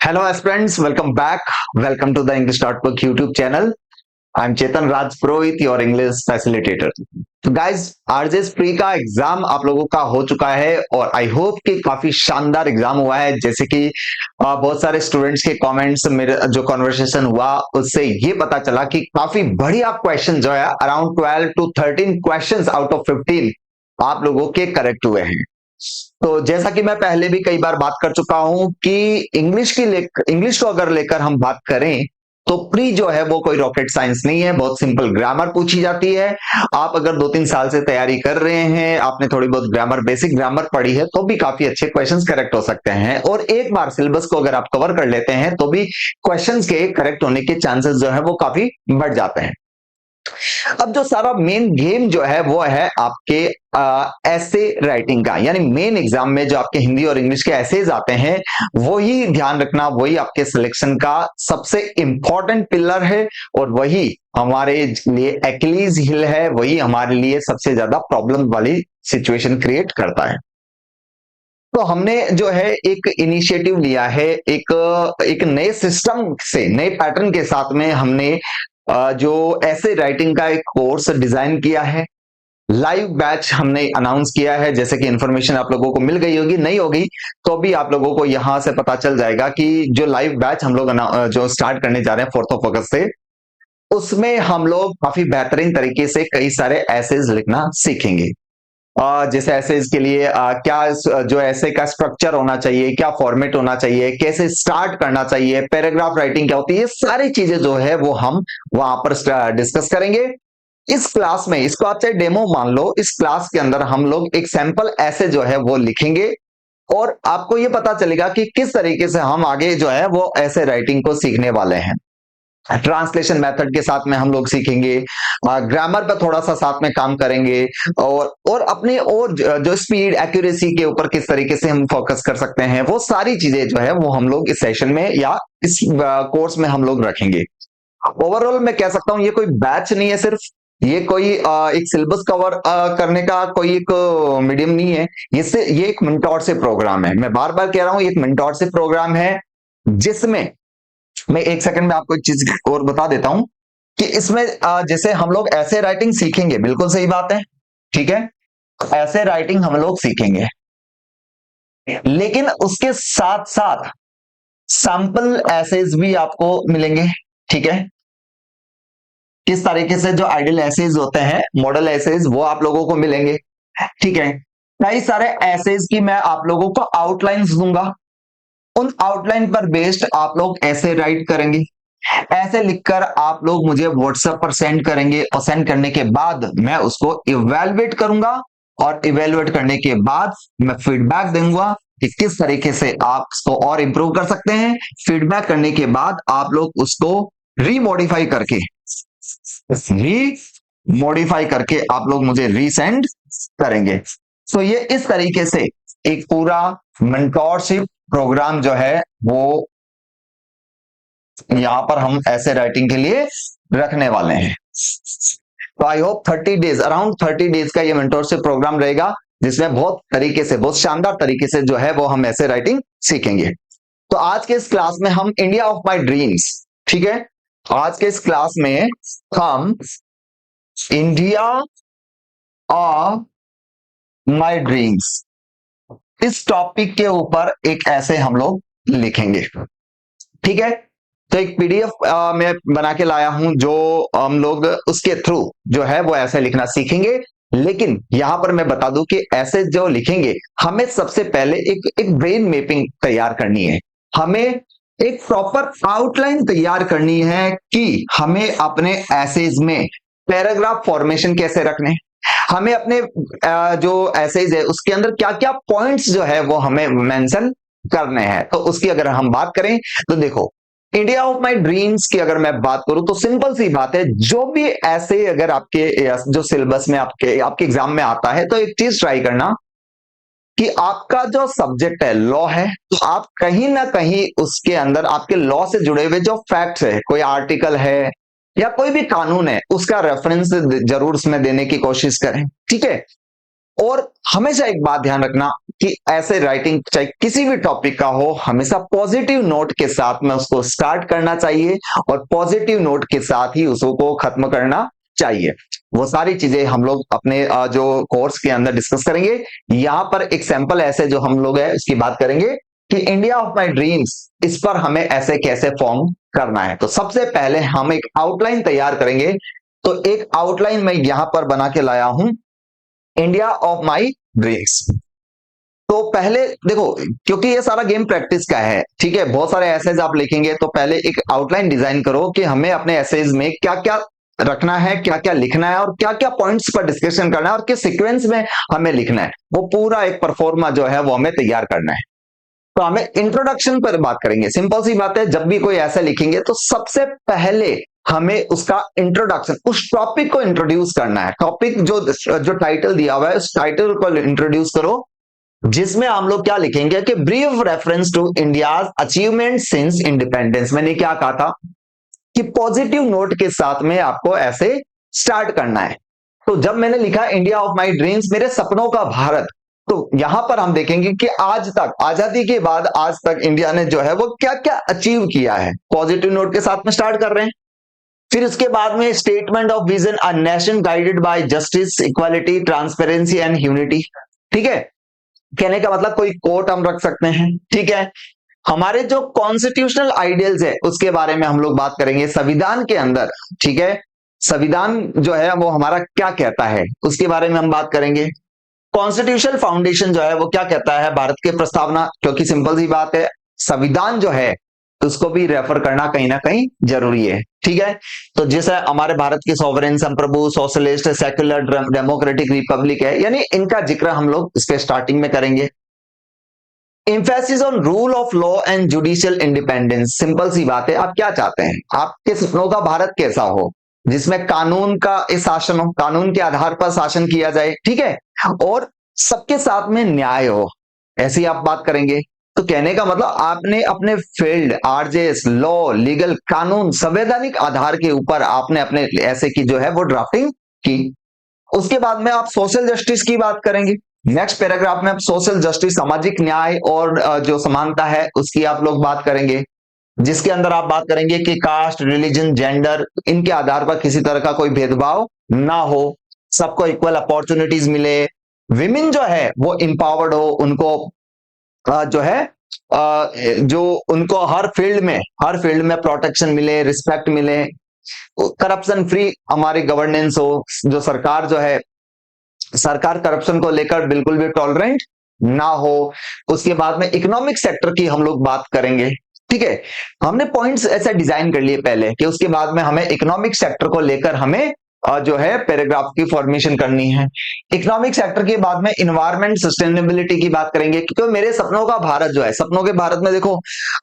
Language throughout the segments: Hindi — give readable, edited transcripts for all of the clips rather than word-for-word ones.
Hello aspirants, welcome back. Welcome to the English Notebook YouTube channel. I'm Chetan Raj Purohit, your English facilitator. तो गाइज आरजेएस प्री का एग्जाम आप लोगों का हो चुका है और आई होप कि काफी शानदार एग्जाम हुआ है। जैसे कि बहुत सारे स्टूडेंट्स के कमेंट्स, मेरे जो कॉन्वर्सेशन हुआ उससे ये पता चला कि काफी बढ़िया क्वेश्चन जो है around 12 to 13 questions out of 15 आप लोगों के करेक्ट हुए हैं। तो जैसा कि मैं पहले भी कई बार बात कर चुका हूं कि इंग्लिश को अगर लेकर हम बात करें तो प्री जो है वो कोई रॉकेट साइंस नहीं है, बहुत सिंपल ग्रामर पूछी जाती है। आप अगर 2-3 साल से तैयारी कर रहे हैं, आपने थोड़ी बहुत ग्रामर, बेसिक ग्रामर पढ़ी है, तो भी काफी अच्छे क्वेश्चंस करेक्ट हो सकते हैं। और एक बार सिलेबस को अगर आप कवर कर लेते हैं तो भी क्वेश्चंस के करेक्ट होने के चांसेस जो है वो काफी बढ़ जाते हैं। अब जो सारा मेन गेम जो है वो है आपके ऐसे राइटिंग का, यानी मेन एग्जाम में जो आपके हिंदी और इंग्लिश के ऐसेज आते हैं वही ध्यान रखना, वही आपके सिलेक्शन का सबसे इंपॉर्टेंट पिलर है और वही हमारे लिए एक्लीज हिल है, वही हमारे लिए सबसे ज्यादा प्रॉब्लम वाली सिचुएशन क्रिएट करता है। तो हमने जो है एक इनिशिएटिव लिया है, एक नए सिस्टम से, नए पैटर्न के साथ में हमने जो ऐसे राइटिंग का एक कोर्स डिजाइन किया है। लाइव बैच हमने अनाउंस किया है, जैसे कि इंफॉर्मेशन आप लोगों को मिल गई होगी, नहीं होगी तो भी आप लोगों को यहां से पता चल जाएगा कि जो लाइव बैच हम लोग जो स्टार्ट करने जा रहे हैं 4 अगस्त से, उसमें हम लोग काफी बेहतरीन तरीके से कई सारे एसेज लिखना सीखेंगे। जैसे एसेज के लिए क्या जो ऐसे का स्ट्रक्चर होना चाहिए, क्या फॉर्मेट होना चाहिए, कैसे स्टार्ट करना चाहिए, पैराग्राफ राइटिंग क्या होती है, ये सारी चीजें जो है वो हम वहां पर डिस्कस करेंगे। इस क्लास में, इसको आप चाहे डेमो मान लो, इस क्लास के अंदर हम लोग एक सैंपल ऐसे जो है वो लिखेंगे और आपको ये पता चलेगा कि किस तरीके से हम आगे जो है वो ऐसे राइटिंग को सीखने वाले हैं। ट्रांसलेशन मेथड के साथ में हम लोग सीखेंगे, ग्रामर पर थोड़ा सा साथ में काम करेंगे और अपने और जो स्पीड, एक्यूरेसी के ऊपर किस तरीके से हम फोकस कर सकते हैं, वो सारी चीजें जो है वो हम लोग इस सेशन में या इस कोर्स में हम लोग रखेंगे। ओवरऑल मैं कह सकता हूं ये कोई बैच नहीं है, सिर्फ ये कोई एक सिलेबस कवर करने का कोई एक मीडियम नहीं है। ये एक मेंटोरशिप प्रोग्राम है। मैं बार बार कह रहा हूं, ये एक मेंटोरशिप प्रोग्राम है जिसमें मैं एक सेकंड में आपको एक चीज और बता देता हूं कि इसमें जैसे हम लोग ऐसे राइटिंग सीखेंगे, बिल्कुल सही बात है, ठीक है, ऐसे राइटिंग हम लोग सीखेंगे, लेकिन उसके साथ साथ सैंपल एसेज भी आपको मिलेंगे। ठीक है, किस तरीके से जो आइडियल एसेज होते हैं, मॉडल एसेज, वो आप लोगों को मिलेंगे। ठीक है, कई सारे एसेज की मैं आप लोगों को आउटलाइंस दूंगा, उन आउटलाइन पर बेस्ड आप लोग ऐसे राइट करेंगे, ऐसे लिखकर आप लोग मुझे व्हाट्सएप पर सेंड करेंगे और सेंड करने के बाद मैं उसको इवेलुएट करूंगा और इवेलुएट करने के बाद मैं फीडबैक दूंगा कि किस तरीके से आप इसको और इंप्रूव कर सकते हैं। फीडबैक करने के बाद आप लोग उसको रीमॉडिफाई करके आप लोग मुझे रीसेंड करेंगे। तो ये इस तरीके से एक पूरा मेंटोरशिप प्रोग्राम जो है वो यहां पर हम ऐसे राइटिंग के लिए रखने वाले हैं। तो I hope 30 days, around 30 days का ये मेंटोरशिप प्रोग्राम रहेगा, जिसमें बहुत तरीके से, बहुत शानदार तरीके से जो है वो हम ऐसे राइटिंग सीखेंगे। तो आज के इस क्लास में हम इंडिया ऑफ माई ड्रीम्स, ठीक है, आज के इस क्लास में हम इंडिया ऑफ माई ड्रीम्स, इस टॉपिक के ऊपर एक ऐसे हम लोग लिखेंगे। ठीक है, तो एक पीडीएफ मैं बना के लाया हूं जो हम लोग उसके थ्रू जो है वो ऐसे लिखना सीखेंगे। लेकिन यहां पर मैं बता दूं कि ऐसे जो लिखेंगे, हमें सबसे पहले एक ब्रेन मैपिंग तैयार करनी है, हमें एक प्रॉपर आउटलाइन तैयार करनी है कि हमें अपने एसेज में पैराग्राफ फॉर्मेशन कैसे रखने, हमें अपने जो एसेज है उसके अंदर क्या क्या पॉइंट्स जो है वो हमें मेंशन करने हैं। तो उसकी अगर हम बात करें तो देखो, इंडिया ऑफ माई ड्रीम्स की अगर मैं बात करूं तो सिंपल सी बात है, जो भी ऐसे अगर आपके जो सिलेबस में आपके एग्जाम में आता है, तो एक चीज ट्राई करना कि आपका जो सब्जेक्ट है लॉ है, तो आप कहीं ना कहीं उसके अंदर आपके लॉ से जुड़े हुए जो फैक्ट्स है, कोई आर्टिकल है या कोई भी कानून है, उसका रेफरेंस जरूर उसमें देने की कोशिश करें। ठीक है, और हमेशा एक बात ध्यान रखना कि ऐसे राइटिंग चाहे किसी भी टॉपिक का हो, हमेशा पॉजिटिव नोट के साथ में उसको स्टार्ट करना चाहिए और पॉजिटिव नोट के साथ ही उसको खत्म करना चाहिए। वो सारी चीजें हम लोग अपने जो कोर्स के अंदर डिस्कस करेंगे। यहाँ पर एक सैंपल ऐसे जो हम लोग है उसकी बात करेंगे कि इंडिया ऑफ माई ड्रीम्स, इस पर हमें ऐसे कैसे फॉर्म करना है। तो सबसे पहले हम एक आउटलाइन तैयार करेंगे। तो एक आउटलाइन मैं यहां पर बना के लाया हूं, इंडिया ऑफ माई ड्रीम्स। तो पहले देखो, क्योंकि ये सारा गेम प्रैक्टिस का है, ठीक है, बहुत सारे एसेज आप लिखेंगे, तो पहले एक आउटलाइन डिजाइन करो कि हमें अपने एसेज में क्या क्या रखना है, क्या क्या लिखना है और क्या क्या पॉइंट्स पर डिस्कशन करना है और किस सीक्वेंस में हमें लिखना है। वो पूरा एक परफॉर्मा जो है वो हमें तैयार करना है। तो हमें इंट्रोडक्शन पर बात करेंगे। सिंपल सी बात है, जब भी कोई ऐसे लिखेंगे तो सबसे पहले हमें उसका इंट्रोडक्शन, उस टॉपिक को इंट्रोड्यूस करना है। टॉपिक जो टाइटल दिया हुआ है उस टाइटल को इंट्रोड्यूस करो, जिसमें हम लोग क्या लिखेंगे कि brief reference to India's achievement since independence. मैंने क्या कहा था कि पॉजिटिव नोट के साथ में आपको ऐसे स्टार्ट करना है। तो जब मैंने लिखा इंडिया ऑफ माई ड्रीम्स, मेरे सपनों का भारत, तो यहां पर हम देखेंगे कि आज तक, आजादी के बाद आज तक इंडिया ने जो है वो क्या क्या अचीव किया है, पॉजिटिव नोट के साथ में स्टार्ट कर रहे हैं। फिर उसके बाद में statement of vision, a nation guided by justice, equality, transparency and unity. ठीक है, कहने का मतलब कोई कोट हम रख सकते हैं। ठीक है, हमारे जो कॉन्स्टिट्यूशनल आइडियल्स है उसके बारे में हम लोग बात करेंगे, संविधान के अंदर। ठीक है, संविधान जो है वो हमारा क्या कहता है उसके बारे में हम बात करेंगे। कॉन्स्टिट्यूशनल फाउंडेशन जो है वो क्या कहता है भारत के प्रस्तावना, क्योंकि सिंपल सी बात है, संविधान जो है उसको भी रेफर करना कहीं ना कहीं जरूरी है। ठीक है, तो जैसे हमारे भारत की सॉवरेन, संप्रभु, सोशलिस्ट, सेक्युलर, डेमोक्रेटिक रिपब्लिक है, यानी इनका जिक्र हम लोग इसके स्टार्टिंग में करेंगे। Emphasis on rule of law and judicial independence. Simple सी बात है, आप क्या चाहते हैं, आपके सपनों का भारत कैसा हो, जिसमें कानून का शासन हो, कानून के आधार पर शासन किया जाए। ठीक है, और सबके साथ में न्याय हो, ऐसी आप बात करेंगे। तो कहने का मतलब आपने अपने फील्ड, आरजेएस, लॉ, लीगल, कानून, संवैधानिक आधार के ऊपर आपने अपने ऐसे की जो है वो ड्राफ्टिंग की। उसके बाद में आप सोशल जस्टिस की बात करेंगे। नेक्स्ट पैराग्राफ में आप सोशल जस्टिस, सामाजिक न्याय और जो समानता है उसकी आप लोग बात करेंगे, जिसके अंदर आप बात करेंगे कि कास्ट, रिलीजन, जेंडर, इनके आधार पर किसी तरह का कोई भेदभाव ना हो, सबको इक्वल अपॉर्चुनिटीज मिले, विमेन जो है वो इंपावर्ड हो, उनको जो है जो उनको हर फील्ड में प्रोटेक्शन मिले, रिस्पेक्ट मिले, करप्शन फ्री हमारी गवर्नेंस हो, जो सरकार जो है, सरकार करप्शन को लेकर बिल्कुल भी टॉलरेंट ना हो। उसके बाद में इकोनॉमिक सेक्टर की हम लोग बात करेंगे। ठीक है, हमने पॉइंट्स ऐसे डिजाइन कर लिए पहले कि उसके बाद में हमें इकोनॉमिक सेक्टर को लेकर हमें जो है पैराग्राफ की फॉर्मेशन करनी है। इकोनॉमिक सेक्टर के बाद में इन्वायरमेंट, सस्टेनेबिलिटी की बात करेंगे, क्योंकि मेरे सपनों का भारत जो है, सपनों के भारत में देखो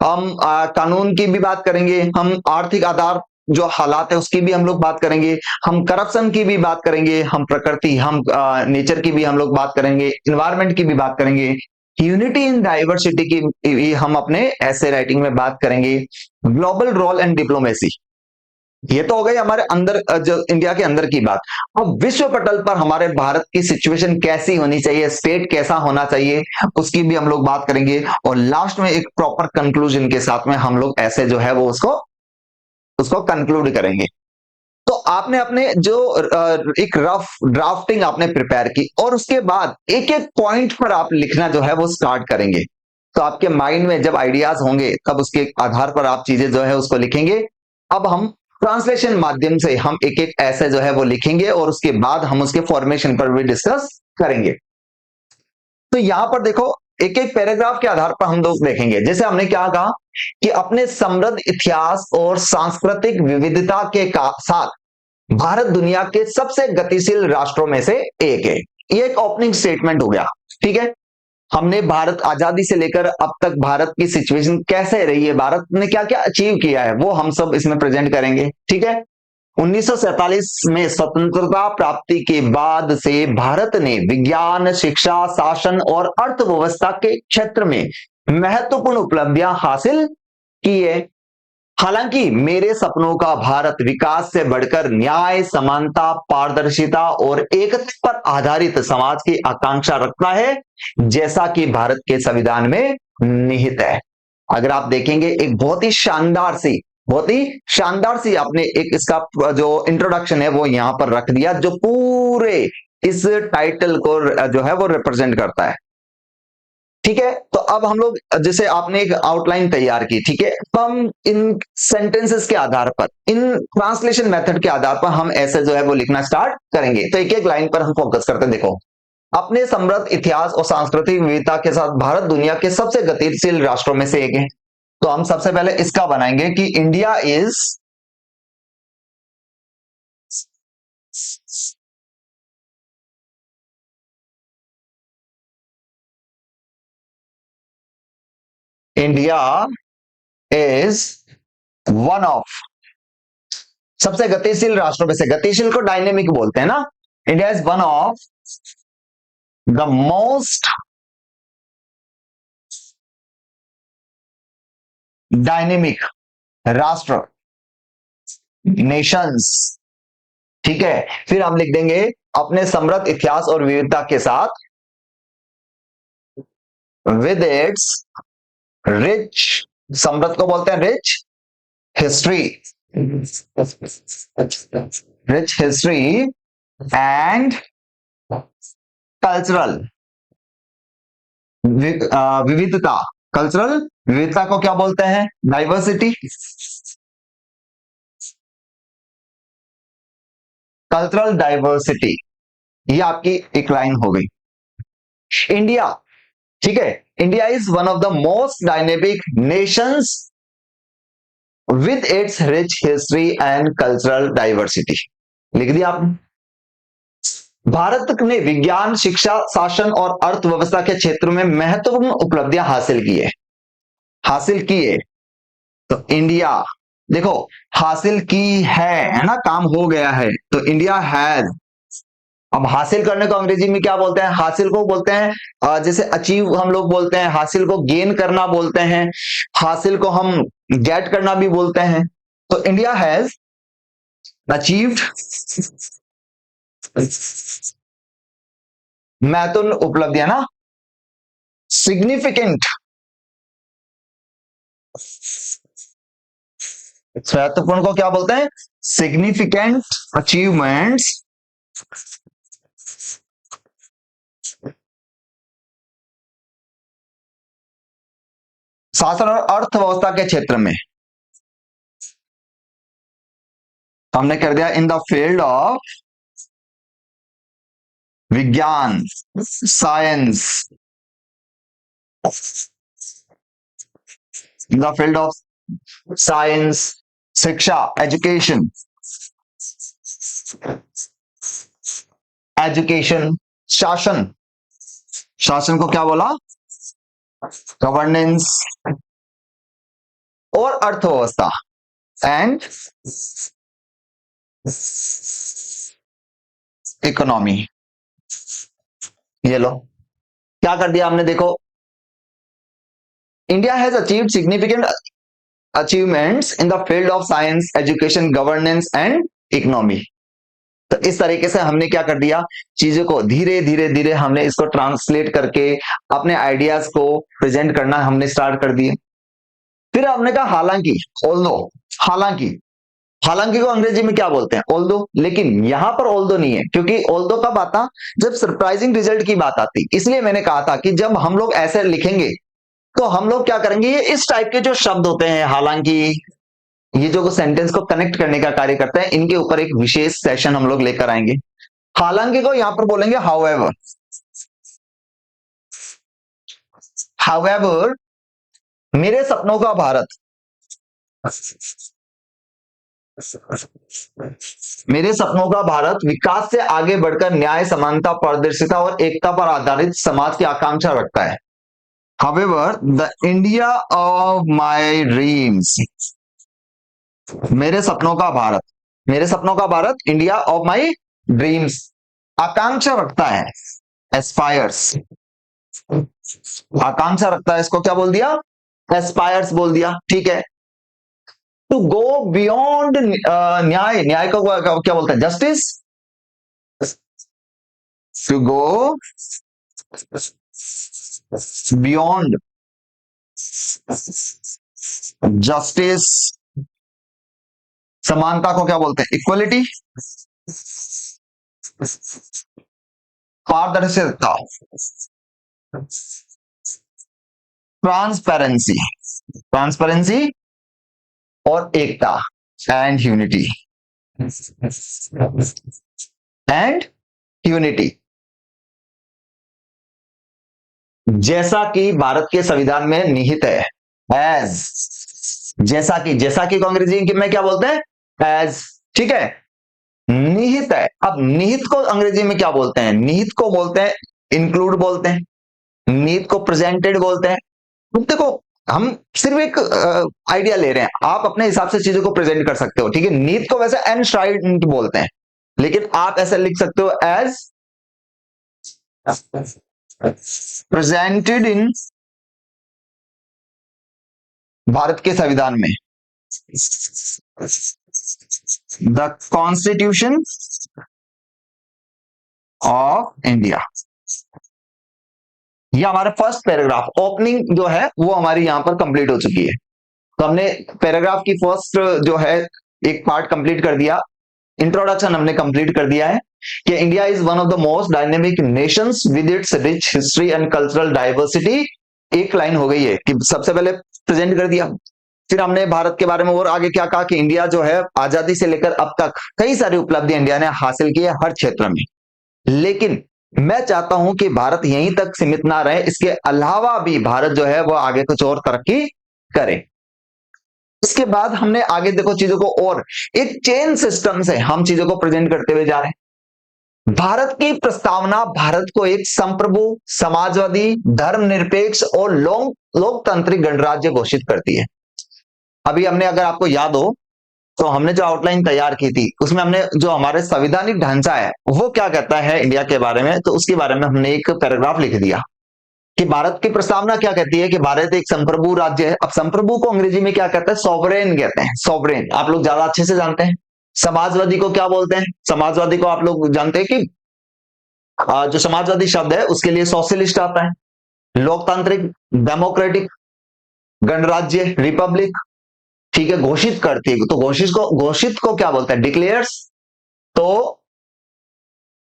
हम कानून की भी बात करेंगे, हम आर्थिक आधार जो हालात है उसकी भी हम लोग बात करेंगे, हम करप्शन की भी बात करेंगे, हम प्रकृति, हम नेचर की भी हम लोग बात करेंगे, इन्वायरमेंट की भी बात करेंगे, यूनिटी इन डाइवर्सिटी की भी हम अपने ऐसे राइटिंग में बात करेंगे, ग्लोबल रोल एंड डिप्लोमेसी। ये तो हो गई हमारे अंदर, जो इंडिया के अंदर की बात। अब विश्व पटल पर हमारे भारत की सिचुएशन कैसी होनी चाहिए, स्टेट कैसा होना चाहिए, उसकी भी हम लोग बात करेंगे। और लास्ट में एक प्रॉपर कंक्लूजन के साथ में हम लोग ऐसे जो है वो उसको कंक्लूड करेंगे। तो आपने अपने जो एक रफ ड्राफ्टिंग आपने प्रिपेयर की और उसके बाद एक एक पॉइंट पर आप लिखना जो है वो स्टार्ट करेंगे। तो आपके माइंड में जब आइडियाज होंगे तब उसके आधार पर आप चीजें जो है उसको लिखेंगे। अब हम ट्रांसलेशन माध्यम से हम एक एक ऐसे जो है वो लिखेंगे और उसके बाद हम उसके फॉर्मेशन पर भी डिस्कस करेंगे। तो यहां पर देखो, एक एक पैराग्राफ के आधार पर हम लोग देखेंगे। जैसे हमने क्या कहा कि अपने समृद्ध इतिहास और सांस्कृतिक विविधता के साथ भारत दुनिया के सबसे गतिशील राष्ट्रों में से एक है। ये एक ओपनिंग स्टेटमेंट हो गया। ठीक है, हमने भारत आजादी से लेकर अब तक भारत की सिचुएशन कैसे रही है, भारत ने क्या क्या अचीव किया है, वो हम सब इसमें प्रेजेंट करेंगे। ठीक है, 1947 में स्वतंत्रता प्राप्ति के बाद से भारत ने विज्ञान, शिक्षा, शासन और अर्थव्यवस्था के क्षेत्र में महत्वपूर्ण उपलब्धियां हासिल की है। हालांकि मेरे सपनों का भारत विकास से बढ़कर न्याय, समानता, पारदर्शिता और एकता पर आधारित समाज की आकांक्षा रखता है, जैसा कि भारत के संविधान में निहित है। अगर आप देखेंगे एक बहुत ही शानदार सी आपने एक इसका जो इंट्रोडक्शन है वो यहां पर रख दिया, जो पूरे इस टाइटल को जो है वो रिप्रेजेंट करता है। ठीक है, तो अब हम लोग जैसे आपने एक आउटलाइन तैयार की, ठीक है, तो हम इन सेंटेंसेस के आधार पर, इन ट्रांसलेशन मेथड के आधार पर हम ऐसे जो है वो लिखना स्टार्ट करेंगे। तो एक एक लाइन पर हम फोकस करते हैं। देखो, अपने समृद्ध इतिहास और सांस्कृतिक विविधता के साथ भारत दुनिया के सबसे गतिशील राष्ट्रों में से एक है। तो हम सबसे पहले इसका बनाएंगे कि इंडिया इज वन ऑफ सबसे गतिशील राष्ट्रों में से, गतिशील को डायनेमिक बोलते हैं ना। India is one of the most dynamic राष्ट्र, नेशंस। ठीक है, फिर हम लिख देंगे अपने समृद्ध इतिहास और विविधता के साथ, विद इट्स रिच, समृद्ध को बोलते हैं rich history, rich history and cultural विविधता। कल्चरल विविधता को क्या बोलते हैं? डाइवर्सिटी। कल्चरल डाइवर्सिटी, ये आपकी एक लाइन हो गई। इंडिया, ठीक है, India is one of the most dynamic Nations with its rich history and cultural diversity. लिख दिया आपने। भारत ने विज्ञान, शिक्षा, शासन और अर्थव्यवस्था के क्षेत्र में महत्वपूर्ण उपलब्धियां हासिल की है। तो इंडिया, देखो, हासिल की है ना, काम हो गया है, तो इंडिया हैज। अब हासिल करने को अंग्रेजी में क्या बोलते हैं? हासिल को बोलते हैं जैसे अचीव हम लोग बोलते हैं, हासिल को गेन करना बोलते हैं, हासिल को हम गेट करना भी बोलते हैं। तो इंडिया हैज अचीव्ड महत्वपूर्ण उपलब्धियां ना, सिग्निफिकेंट, महत्वपूर्ण को क्या बोलते हैं? सिग्निफिकेंट अचीवमेंट्स शासन और अर्थव्यवस्था के क्षेत्र में। हमने कर दिया इन द फील्ड ऑफ विज्ञान, science, in the field of science, शिक्षा, एजुकेशन, शासन, शासन को क्या बोला? गवर्नेंस, और अर्थव्यवस्था एंड इकोनॉमी। ये लो, क्या कर दिया हमने? देखो, India has achieved significant achievements in the field of science, education, governance and economy. तो इस तरीके से हमने क्या कर दिया, चीजों को धीरे धीरे धीरे हमने इसको ट्रांसलेट करके अपने आइडियाज को प्रेजेंट करना हमने स्टार्ट कर दिए। फिर हमने कहा हालांकि, ऑल्दो, हालांकि, हालांकि को अंग्रेजी में क्या बोलते हैं? ऑल्दो। लेकिन यहां पर ऑल्दो नहीं है, क्योंकि ऑल्दो कब आता? जब सरप्राइजिंग रिजल्ट की बात आती। इसलिए मैंने कहा था कि जब हम लोग ऐसे लिखेंगे तो हम लोग क्या करेंगे, ये इस टाइप के जो शब्द होते हैं, हालांकि, ये जो सेंटेंस को कनेक्ट करने का कार्य करते हैं, इनके ऊपर एक विशेष सेशन हम लोग लेकर आएंगे। हालांकि को यहां पर बोलेंगे हाउएवर। हाउएवर, मेरे सपनों का भारत, मेरे सपनों का भारत विकास से आगे बढ़कर न्याय, समानता, पारदर्शिता और एकता पर आधारित समाज की आकांक्षा रखता है। However, the India of my dreams, मेरे सपनों का भारत, मेरे सपनों का Bharat, India of my dreams, आकांक्षा रखता है, एस्पायर्स, आकांक्षा रखता है, इसको क्या बोल दिया? एस्पायर्स बोल दिया। ठीक है, टू गो बियॉन्ड न्याय, न्याय को क्या बोलते हैं? Justice. To go beyond justice. समानता को क्या बोलते हैं? इक्वलिटी। पारदर्शिता, ट्रांसपेरेंसी, ट्रांसपेरेंसी और एकता, एंड यूनिटी, एंड यूनिटी। जैसा कि भारत के संविधान में निहित है, एज। जैसा कि को अंग्रेजी में क्या बोलते हैं? एज। ठीक है, निहित है। अब निहित को अंग्रेजी में क्या बोलते हैं? निहित को बोलते हैं इंक्लूड बोलते हैं, निहित को प्रेजेंटेड बोलते हैं। तो देखो, हम सिर्फ एक आइडिया ले रहे हैं, आप अपने हिसाब से चीजों को प्रेजेंट कर सकते हो। ठीक है, निहित को वैसे एनश्राइन्ड बोलते हैं, लेकिन आप ऐसे लिख सकते हो एज प्रेजेंटेड इन भारत के संविधान में, द कॉन्स्टिट्यूशन ऑफ इंडिया। ये हमारा फर्स्ट पैराग्राफ, ओपनिंग जो है वो हमारी यहां पर कंप्लीट हो चुकी है। तो हमने पैराग्राफ की फर्स्ट जो है एक पार्ट कंप्लीट कर दिया, इंट्रोडक्शन हमने कंप्लीट कर दिया है कि India is one of the most dynamic Nations with its rich history and cultural diversity. एक लाइन हो गई है कि सबसे पहले प्रेजेंट कर दिया, फिर हमने भारत के बारे में और आगे क्या कहा कि इंडिया जो है आजादी से लेकर अब तक कई सारी उपलब्धि इंडिया ने हासिल की है हर क्षेत्र में। लेकिन मैं चाहता हूं कि भारत यहीं तक सीमित ना रहे, इसके अलावा भी भारत जो है वो आगे कुछ और तरक्की करे। उसके बाद हमने आगे देखो चीजों को और एक चेन सिस्टम से हम चीजों को प्रेजेंट करते हुए जा रहे हैं। भारत की प्रस्तावना भारत को एक संप्रभु, समाजवादी, धर्मनिरपेक्ष और लोकतांत्रिक गणराज्य घोषित करती है। अभी हमने, अगर आपको याद हो, तो हमने जो आउटलाइन तैयार की थी उसमें हमने जो हमारे संवैधानिक ढांचा है वो क्या कहता है इंडिया के बारे में, तो उसके बारे में हमने एक पैराग्राफ लिख दिया कि भारत की प्रस्तावना क्या कहती है कि भारत एक संप्रभु राज्य है। अब संप्रभु को अंग्रेजी में क्या कहते हैं? सॉवरेन कहते हैं, सॉवरेन। आप लोग ज्यादा अच्छे से जानते हैं। समाजवादी को क्या बोलते हैं? समाजवादी को आप लोग जानते हैं कि जो समाजवादी शब्द है उसके लिए सोशलिस्ट आता है। लोकतांत्रिक, डेमोक्रेटिक, गणराज्य, रिपब्लिक। ठीक है, घोषित करती है, तो घोषित को क्या बोलते हैं? डिक्लेयर्स। तो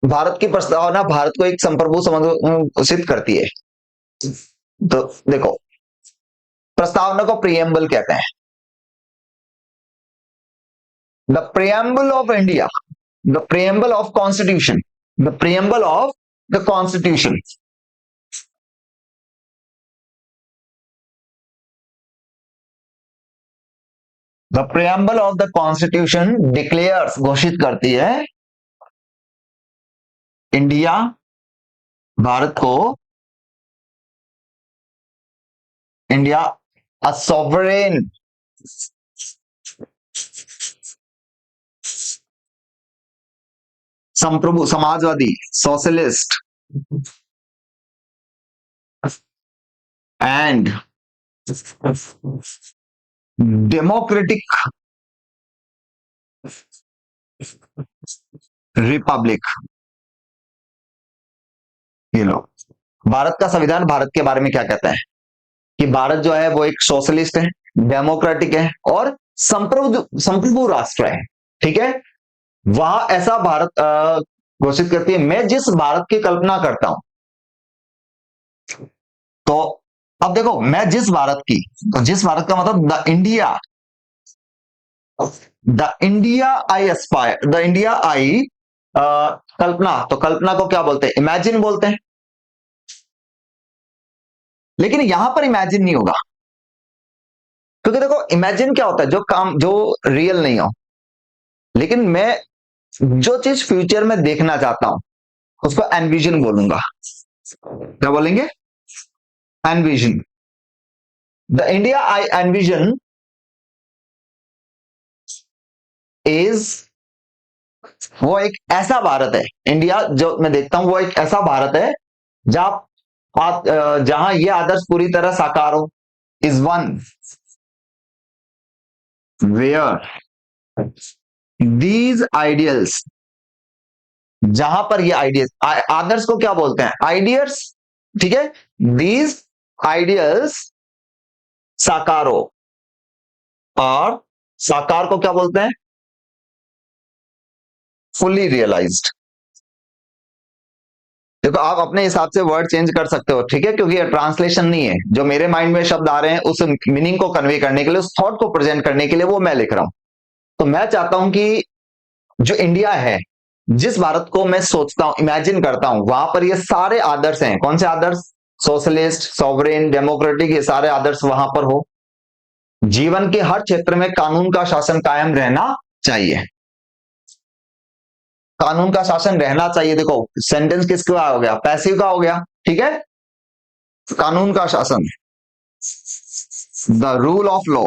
भारत की प्रस्तावना भारत को एक संप्रभु घोषित करती है। तो देखो, प्रस्तावना को प्रियम्बल कहते हैं। The preamble of India, the preamble of constitution, the preamble of the constitution. The preamble of the constitution declares, घोषित करती है इंडिया, भारत को, इंडिया अ सॉवरेन संप्रभु, Samajwadi, socialist and democratic Republic. ये लो, भारत का संविधान भारत के बारे में क्या कहता है कि भारत जो है वो एक सोशलिस्ट है, डेमोक्रेटिक है और संप्रभु राष्ट्र है। ठीक है, वहां ऐसा भारत घोषित करती है। मैं जिस भारत की कल्पना करता हूं, तो अब देखो, मैं जिस भारत की, तो जिस भारत का मतलब the India I aspire, the India I कल्पना। तो कल्पना को क्या बोलते हैं? इमेजिन बोलते हैं। लेकिन यहां पर इमेजिन नहीं होगा, क्योंकि देखो इमेजिन क्या होता है? जो काम जो रियल नहीं हो। लेकिन मैं जो चीज फ्यूचर में देखना चाहता हूं उसको एनविजन बोलूंगा। क्या बोलेंगे? Envision. The India I envision is, वो एक ऐसा भारत है, इंडिया जो मैं देखता हूं वो एक ऐसा भारत है जहां ये आदर्श पूरी तरह साकार हो। Is one where these ideals, जहां पर ये आइडियल्स, आदर्श को क्या बोलते हैं? आइडियल्स, ठीक है। दीज आइडियल्स साकारो, और साकार को क्या बोलते हैं? Fully realised. देखो आप अपने हिसाब से वर्ड चेंज कर सकते हो, ठीक है, क्योंकि ये ट्रांसलेशन नहीं है। जो मेरे माइंड में शब्द आ रहे हैं उस मीनिंग को कन्वे करने के लिए, उस थॉट को प्रेजेंट करने के लिए वो मैं लिख रहा हूं। तो मैं चाहता हूं कि जो इंडिया है, जिस भारत को मैं सोचता हूं, इमेजिन करता हूं, वहां पर ये सारे आदर्श हैं। कौन से आदर्श? सोशलिस्ट, सॉवरेन, डेमोक्रेटिक, ये सारे आदर्श वहां पर हो। जीवन के हर क्षेत्र में कानून का शासन कायम रहना चाहिए। कानून का शासन रहना चाहिए। देखो सेंटेंस किसका हो गया? पैसिव का हो गया, ठीक है। कानून का शासन, the rule of law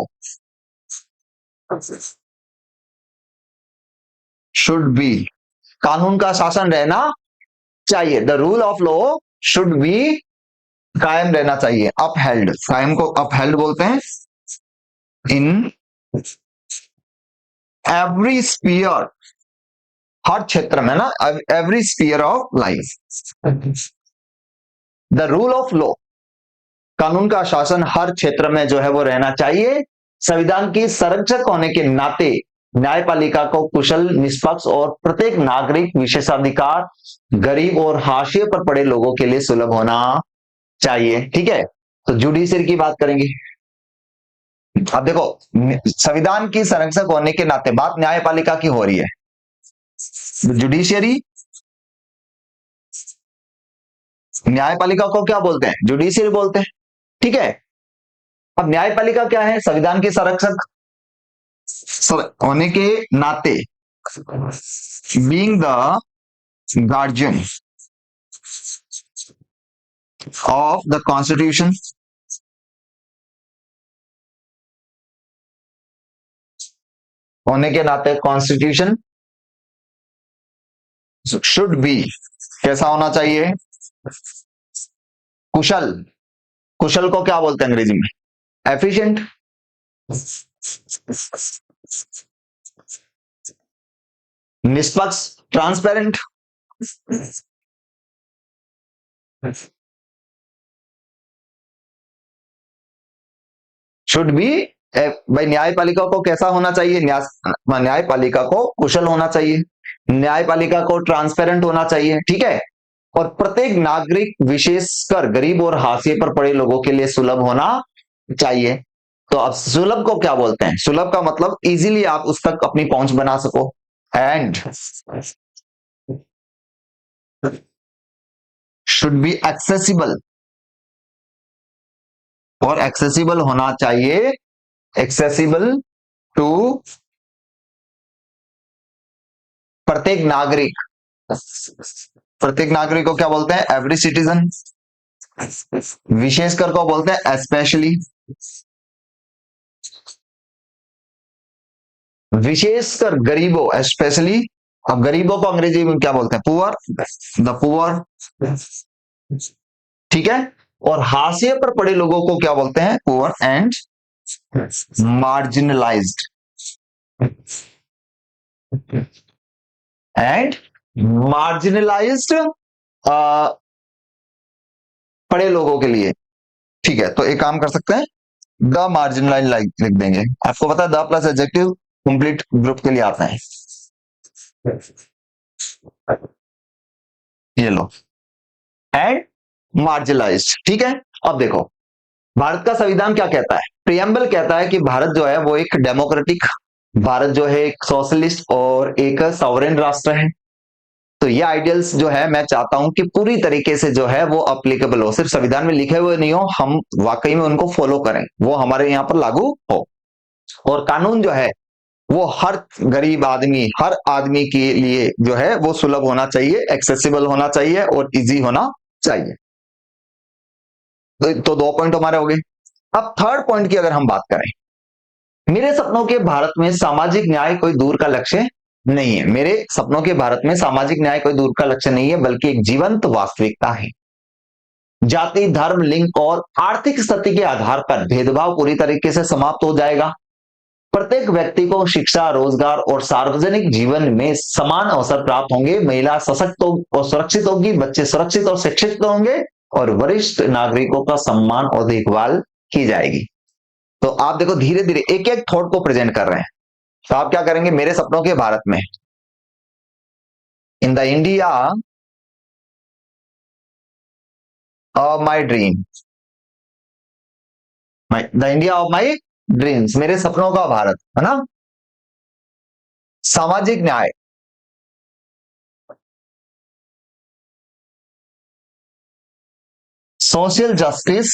should be, कानून का शासन रहना चाहिए। The rule of law should be, कायम रहना चाहिए। अपहेल्ड, कायम को अपहेल्ड बोलते हैं। इन एवरी स्पीयर, हर क्षेत्र में ना, every sphere of life. The rule of law, कानून का शासन हर क्षेत्र में जो है वो रहना चाहिए। संविधान की संरक्षक होने के नाते न्यायपालिका को कुशल, निष्पक्ष और प्रत्येक नागरिक विशेषाधिकार गरीब और हाशिए पर पड़े लोगों के लिए सुलभ होना चाहिए, ठीक है। तो जुडिशरी की बात करेंगे। अब देखो संविधान की संरक्षक होने के नाते बात न्यायपालिका की हो रही है। जुडिशियरी, न्यायपालिका को क्या बोलते हैं? जुडिशियरी बोलते हैं, ठीक है। अब न्यायपालिका क्या है? संविधान की संरक्षक होने के नाते, being the guardian of the constitution, होने के नाते कॉन्स्टिट्यूशन शुड बी, कैसा होना चाहिए? कुशल। कुशल को क्या बोलते हैं अंग्रेजी में? एफिशिएंट। निष्पक्ष, ट्रांसपेरेंट। शुड बी, भाई न्यायपालिका को कैसा होना चाहिए? न्यायपालिका को कुशल होना चाहिए, न्यायपालिका को ट्रांसपेरेंट होना चाहिए, ठीक है। और प्रत्येक नागरिक विशेषकर गरीब और हाशिए पर पड़े लोगों के लिए सुलभ होना चाहिए। तो अब सुलभ को क्या बोलते हैं? सुलभ का मतलब इजीली आप उस तक अपनी पहुंच बना सको। एंड शुड बी एक्सेसिबल, और एक्सेसिबल होना चाहिए, एक्सेसिबल टू प्रत्येक नागरिक। प्रत्येक नागरिक को क्या बोलते हैं? Every citizen. विशेषकर को बोलते हैं स्पेशली। विशेषकर गरीबों, स्पेशली। अब गरीबों को अंग्रेजी में क्या बोलते हैं? पुअर, द पुअर, ठीक है। और हाशिए पर पड़े लोगों को क्या बोलते हैं? Poor and marginalised, and marginalised, पड़े लोगों के लिए, ठीक है। तो एक काम कर सकते हैं, द मार्जिनलाइज लिख देंगे। आपको पता है the plus adjective complete group के लिए आता है। ये लो, एंड मार्जिनलाइज्ड, ठीक है। अब देखो भारत का संविधान क्या कहता है? प्रियम्बल कहता है कि भारत जो है वो एक डेमोक्रेटिक, भारत जो है एक सोशलिस्ट और एक सॉवरेन राष्ट्र है। तो ये आइडियल्स जो है मैं चाहता हूं कि पूरी तरीके से जो है वो अप्लीकेबल हो, सिर्फ संविधान में लिखे हुए नहीं हो, हम वाकई में उनको फॉलो करें, वो हमारे यहाँ पर लागू हो। और कानून जो है वो हर गरीब आदमी, हर आदमी के लिए जो है वो सुलभ होना चाहिए, एक्सेसिबल होना चाहिए और इजी होना चाहिए। तो दो पॉइंट हमारे हो गए। अब थर्ड पॉइंट की अगर हम बात करें, मेरे सपनों के भारत में सामाजिक न्याय कोई दूर का लक्ष्य नहीं है। मेरे सपनों के भारत में सामाजिक न्याय कोई दूर का लक्ष्य नहीं है, बल्कि एक जीवंत वास्तविकता है। जाति, धर्म, लिंग और आर्थिक स्थिति के आधार पर भेदभाव पूरी तरीके से समाप्त हो जाएगा। प्रत्येक व्यक्ति को शिक्षा, रोजगार और सार्वजनिक जीवन में समान अवसर प्राप्त होंगे। महिला सशक्त और सुरक्षित होगी, बच्चे सुरक्षित और शिक्षित होंगे, और वरिष्ठ नागरिकों का सम्मान और देखभाल की जाएगी। तो आप देखो धीरे धीरे एक एक थॉट को प्रेजेंट कर रहे हैं। तो आप क्या करेंगे, मेरे सपनों के भारत में, इन the India of my dream, the India of my dreams, मेरे सपनों का भारत, है ना। सामाजिक न्याय, सोशल जस्टिस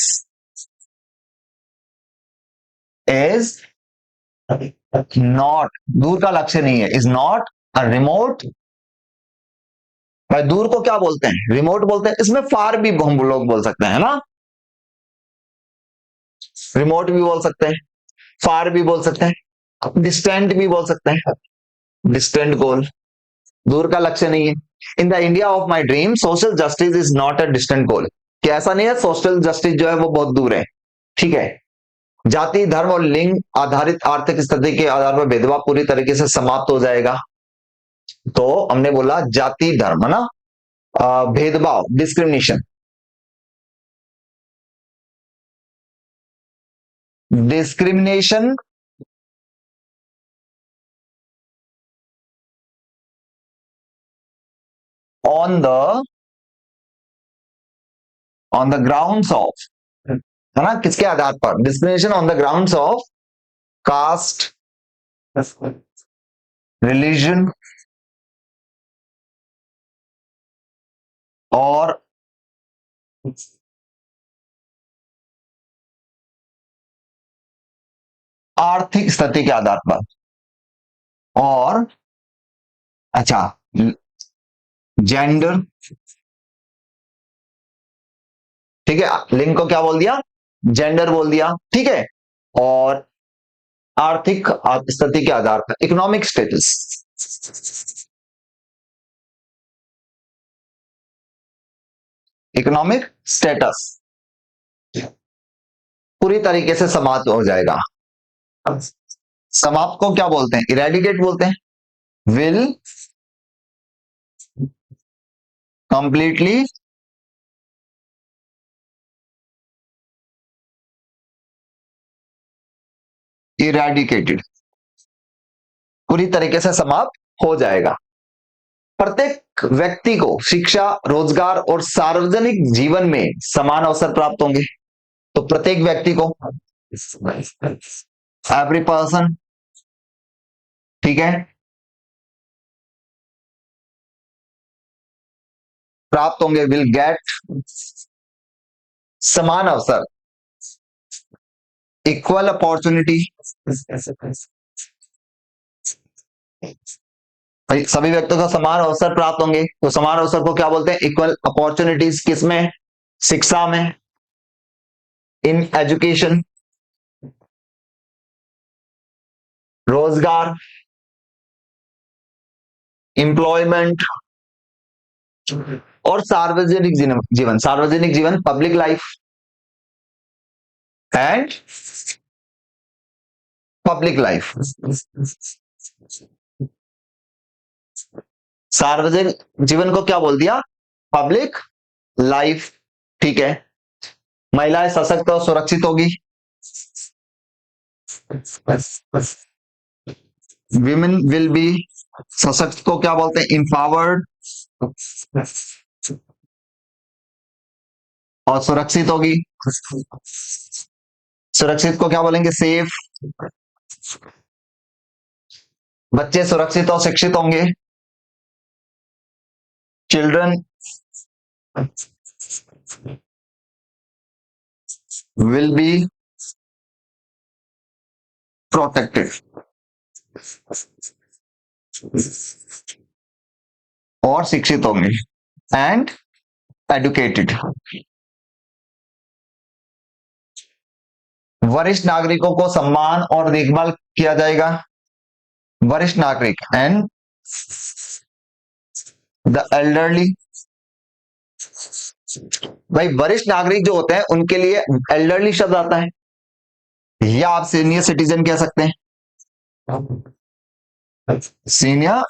इज नॉट, दूर का लक्ष्य नहीं है, इज नॉट अ रिमोट। भाई दूर को क्या बोलते हैं, रिमोट बोलते हैं। इसमें फार भी हम लोग बोल सकते हैं ना, रिमोट भी बोल सकते हैं, फार भी बोल सकते हैं, डिस्टेंट भी बोल सकते हैं, डिस्टेंट गोल, दूर का लक्ष्य नहीं है। In the India of my dream social justice is not a distant goal, कि ऐसा नहीं है सोशल जस्टिस जो है वो बहुत दूर है, ठीक है। जाति, धर्म और लिंग आधारित आर्थिक स्थिति के आधार पर भेदभाव पूरी तरीके से समाप्त हो जाएगा। तो हमने बोला जाति धर्म, है ना, भेदभाव, discrimination, discrimination on the grounds of, है ना, किसके आधार पर, discrimination on the grounds of caste, religion और आर्थिक स्थिति के आधार पर, और अच्छा जेंडर, ठीक है, लिंग को क्या बोल दिया, जेंडर बोल दिया, ठीक है, और आर्थिक स्थिति के आधार पर इकोनॉमिक स्टेटस, इकोनॉमिक स्टेटस पूरी तरीके से समाप्त हो जाएगा। समाप्त को क्या बोलते हैं, इरेडिकेट बोलते हैं, विल कंप्लीटली इरेडिकेटेड, पूरी तरीके से समाप्त हो जाएगा। प्रत्येक व्यक्ति को शिक्षा, रोजगार और सार्वजनिक जीवन में समान अवसर प्राप्त होंगे। तो प्रत्येक व्यक्ति को, एवरी पर्सन, ठीक है, प्राप्त होंगे, विल गेट समान अवसर, इक्वल अपॉर्चुनिटी, सभी व्यक्तियों को समान अवसर प्राप्त होंगे। तो समान अवसर को क्या बोलते हैं, इक्वल अपॉर्चुनिटीज, किसमें, शिक्षा में, इन एजुकेशन, रोजगार, एम्प्लॉयमेंट, और सार्वजनिक जीवन, सार्वजनिक जीवन, public life and public life, सार्वजनिक जीवन को क्या बोल दिया, पब्लिक लाइफ, ठीक है। महिलाएं सशक्त और सुरक्षित होगी, विमेन विल बी, सशक्त को क्या बोलते हैं, इंपावर्ड, और सुरक्षित होगी, सुरक्षित को क्या बोलेंगे, सेफ, बच्चे सुरक्षित और शिक्षित होंगे, चिल्ड्रन विल बी प्रोटेक्टेड, और शिक्षित होंगे, एंड एडुकेटेड। वरिष्ठ नागरिकों को सम्मान और देखभाल किया जाएगा, वरिष्ठ नागरिक एंड द एल्डरली। भाई वरिष्ठ नागरिक जो होते हैं उनके लिए एल्डरली शब्द आता है, या आप सीनियर सिटीजन कह सकते हैं, Senior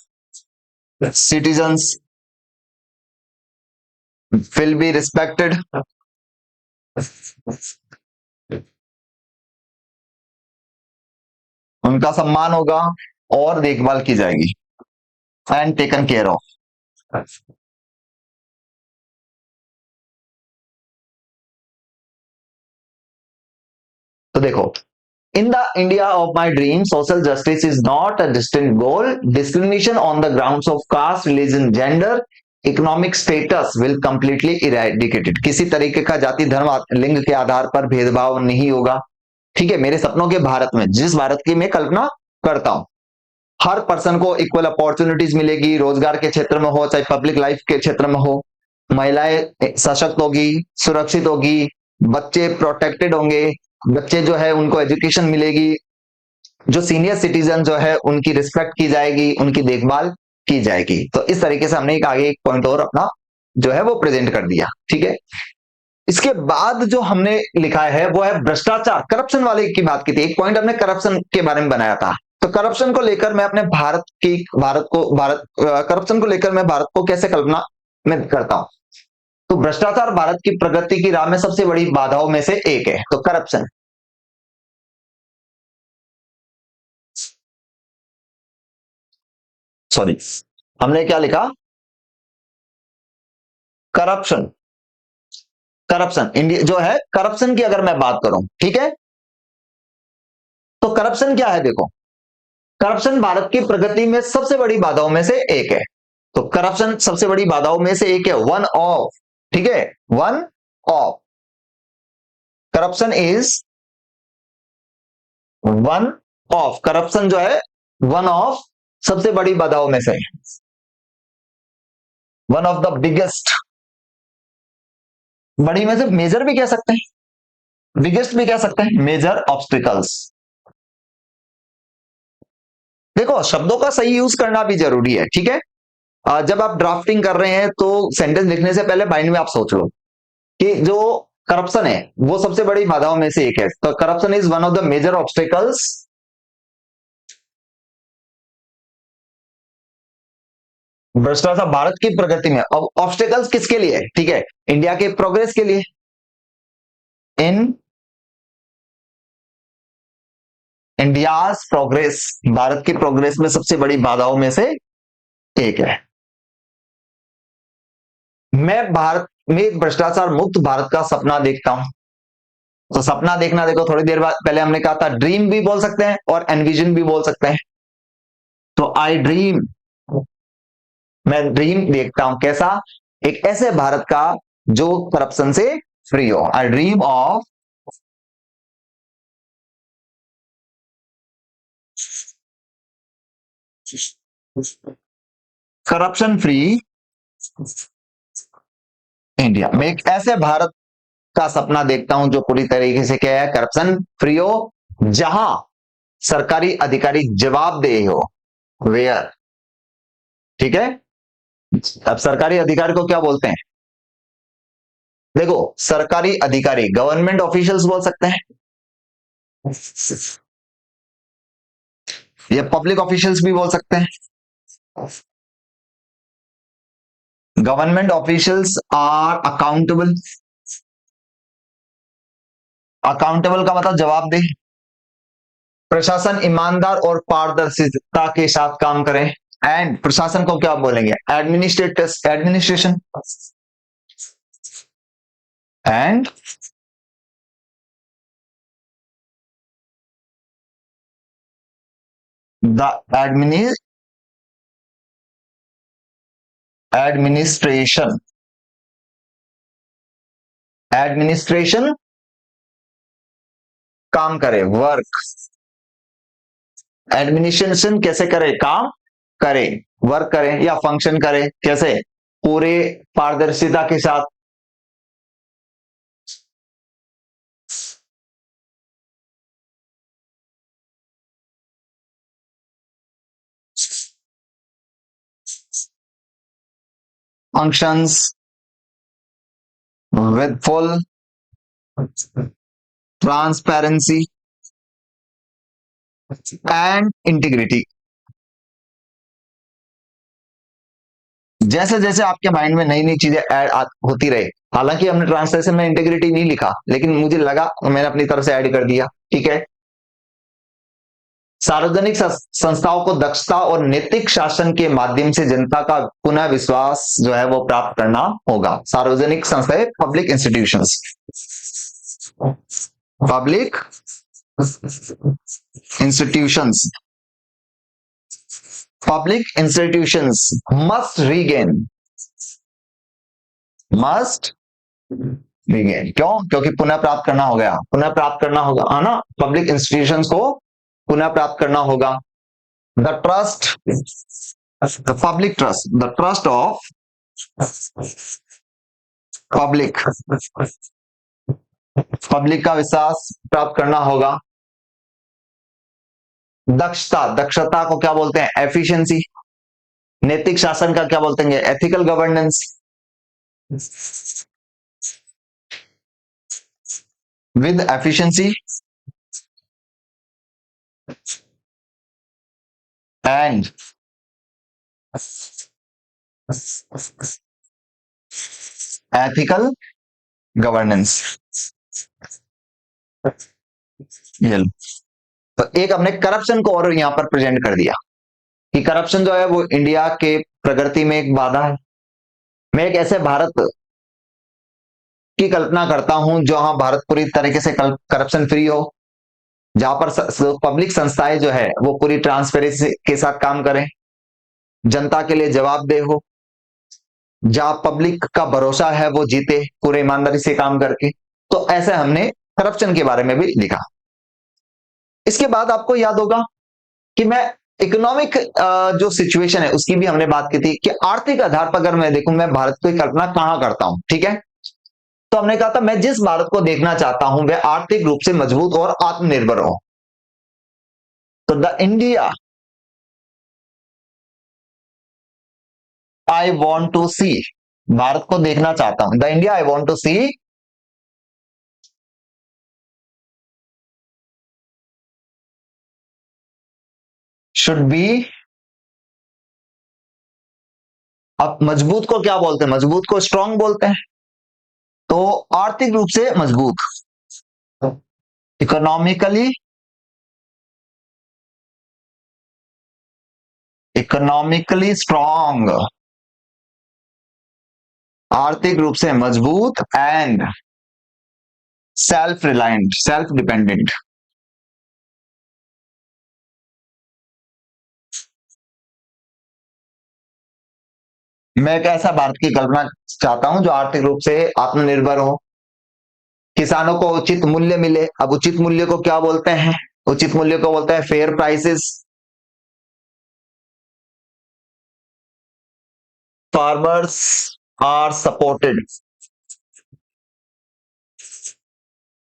citizens will be respected, उनका सम्मान होगा और देखभाल की जाएगी, एंड टेकन केयर ऑफ। तो देखो, in the India of my dream, social justice is not a distant goal. Discrimination on the grounds of caste, religion, gender, economic status will completely eradicated. किसी तरीके का जाति, धर्म, लिंग के आधार पर भेदभाव नहीं होगा। ठीक है, मेरे सपनों के भारत में, जिस भारत की मैं कल्पना करता हूं, हर पर्सन को इक्वल अपॉर्चुनिटीज मिलेगी, रोजगार के क्षेत्र में हो चाहे पब्लिक लाइफ के क्षेत्र में हो, महिलाएं सशक्त होगी, सुरक्षित होगी, बच्चे प्रोटेक्टेड होंगे, बच्चे जो है उनको एजुकेशन मिलेगी, जो सीनियर सिटीजन जो है उनकी रिस्पेक्ट की जाएगी, उनकी देखभाल की जाएगी। तो इस तरीके से हमने एक आगे एक पॉइंट और अपना जो है वो प्रेजेंट कर दिया। ठीक है, इसके बाद जो हमने लिखा है वो है भ्रष्टाचार, करप्शन वाले की बात की थी। एक पॉइंट हमने करप्शन के बारे में बनाया था। तो करप्शन को लेकर मैं अपने भारत करप्शन को लेकर मैं भारत को कैसे कल्पना में करता हूं। तो भ्रष्टाचार भारत की प्रगति की राह में सबसे बड़ी बाधाओं में से एक है। तो करप्शन, सॉरी, हमने क्या लिखा, करप्शन। करप्शन इंडिया जो है, करप्शन की अगर मैं बात करूं, ठीक है, तो करप्शन क्या है, देखो, करप्शन भारत की प्रगति में सबसे बड़ी बाधाओं में से एक है। तो करप्शन सबसे बड़ी बाधाओं में से एक है, वन ऑफ। ठीक है, one of, corruption is one of, corruption जो है वन ऑफ सबसे बड़ी बाधाओं में से, वन ऑफ द बिगेस्ट, बड़ी में से मेजर भी कह सकते हैं, बिगेस्ट भी कह सकते हैं, मेजर ऑब्स्टिकल्स। देखो, शब्दों का सही यूज करना भी जरूरी है। ठीक है, जब आप ड्राफ्टिंग कर रहे हैं तो सेंटेंस लिखने से पहले माइंड में आप सोच लो कि जो करप्शन है वो सबसे बड़ी बाधाओं में से एक है। तो corruption is one of the major obstacles, भ्रष्टाचार भारत की प्रगति में। ऑब्स्टिकल्स किसके लिए है, ठीक है, इंडिया के प्रोग्रेस के लिए, इन इंडियाज प्रोग्रेस, भारत की प्रोग्रेस में सबसे बड़ी बाधाओं में से एक है। मैं भारत में एक भ्रष्टाचार मुक्त भारत का सपना देखता हूं। तो सपना देखना, देखो, थोड़ी देर बाद पहले हमने कहा था ड्रीम भी बोल सकते हैं और एनविजन भी बोल सकते हैं। तो आई ड्रीम, मैं ड्रीम देखता हूं कैसा, एक ऐसे भारत का जो करप्शन से फ्री हो। आई dream of corruption free India. मैं एक ऐसे भारत का सपना देखता हूं जो पूरी तरीके से क्या है, करप्शन फ्री हो, जहां सरकारी अधिकारी जवाबदेह हो, वेयर। ठीक है, अब सरकारी अधिकारी को क्या बोलते हैं, देखो, सरकारी अधिकारी गवर्नमेंट ऑफिशियल्स बोल सकते हैं या पब्लिक ऑफिशियल्स भी बोल सकते हैं। Government officials are accountable, accountable का मतलब जवाबदेह। प्रशासन ईमानदार और पारदर्शिता के साथ काम करें। एंड प्रशासन को क्या बोलेंगे, administrators, administration. And the administration, administration काम करे, वर्क। एडमिनिस्ट्रेशन कैसे करे, काम करे, वर्क करे या फंक्शन करे, कैसे, पूरे पारदर्शिता के साथ। functions with full transparency and integrity. जैसे जैसे आपके माइंड में नई नई चीजें ऐड होती रहे, हालांकि हमने ट्रांसलेशन में इंटीग्रिटी नहीं लिखा, लेकिन मुझे लगा मैंने अपनी तरफ से ऐड कर दिया, ठीक है। सार्वजनिक संस्थाओं को दक्षता और नैतिक शासन के माध्यम से जनता का पुनः विश्वास जो है वो प्राप्त करना होगा। सार्वजनिक संस्थाएं, public institutions, public institutions, public institutions must regain, must regain, क्यों? क्योंकि पुनः प्राप्त करना हो गया, पुनः प्राप्त करना होगा, है ना। पब्लिक इंस्टीट्यूशंस को पुनः प्राप्त करना होगा। The trust, the public trust, the trust of public, public का विश्वास प्राप्त करना होगा। दक्षता, दक्षता को क्या बोलते हैं? एफिशिएंसी। नैतिक शासन का क्या बोलते हैं? Ethical governance. With efficiency and ethical governance. ये लो। तो एक हमने करप्शन को और यहां पर प्रेजेंट कर दिया कि करप्शन जो है वो इंडिया के प्रगति में एक बाधा है। मैं एक ऐसे भारत की कल्पना करता हूं जहां भारत पूरी तरीके से करप्शन फ्री हो, जहां पर पब्लिक संस्थाएं जो है वो पूरी ट्रांसपेरेंसी के साथ काम करें, जनता के लिए जवाबदेह हो, जहां पब्लिक का भरोसा है वो जीते पूरे ईमानदारी से काम करके। तो ऐसे हमने करप्शन के बारे में भी लिखा। इसके बाद आपको याद होगा कि मैं इकोनॉमिक जो सिचुएशन है उसकी भी हमने बात की थी कि आर्थिक आधार पर अगर मैं देखूं मैं भारत की कल्पना कहां करता हूं, ठीक है। तो हमने कहा था मैं जिस भारत को देखना चाहता हूं वह आर्थिक रूप से मजबूत और आत्मनिर्भर हो। तो the India I want to see, Bharat को देखना चाहता हूं, the India I want to see should be. अब मजबूत को क्या बोलते हैं? मजबूत को स्ट्रांग बोलते हैं। तो आर्थिक रूप से मजबूत, इकोनॉमिकली, इकोनॉमिकली स्ट्रांग, आर्थिक रूप से मजबूत and self reliant, self dependent. मैं एक ऐसा भारत की कल्पना चाहता हूं जो आर्थिक रूप से आत्मनिर्भर हो, किसानों को उचित मूल्य मिले। अब उचित मूल्य को क्या बोलते हैं? उचित मूल्य को बोलते हैं fair prices. Farmers are supported,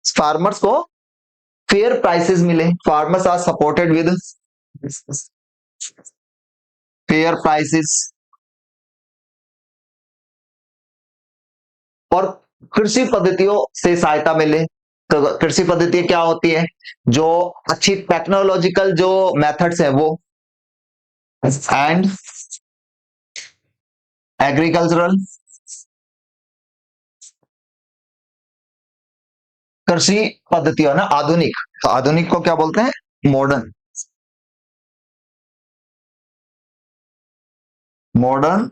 farmers को फेयर प्राइसेस मिले, farmers are supported with fair prices. और कृषि पद्धतियों से सहायता मिले। तो कृषि पद्धति क्या होती है? जो अच्छी टेक्नोलॉजिकल जो मेथड्स है वो, एंड एग्रीकल्चरल, कृषि पद्धतियों ना आधुनिक, तो आधुनिक को क्या बोलते हैं? Modern, modern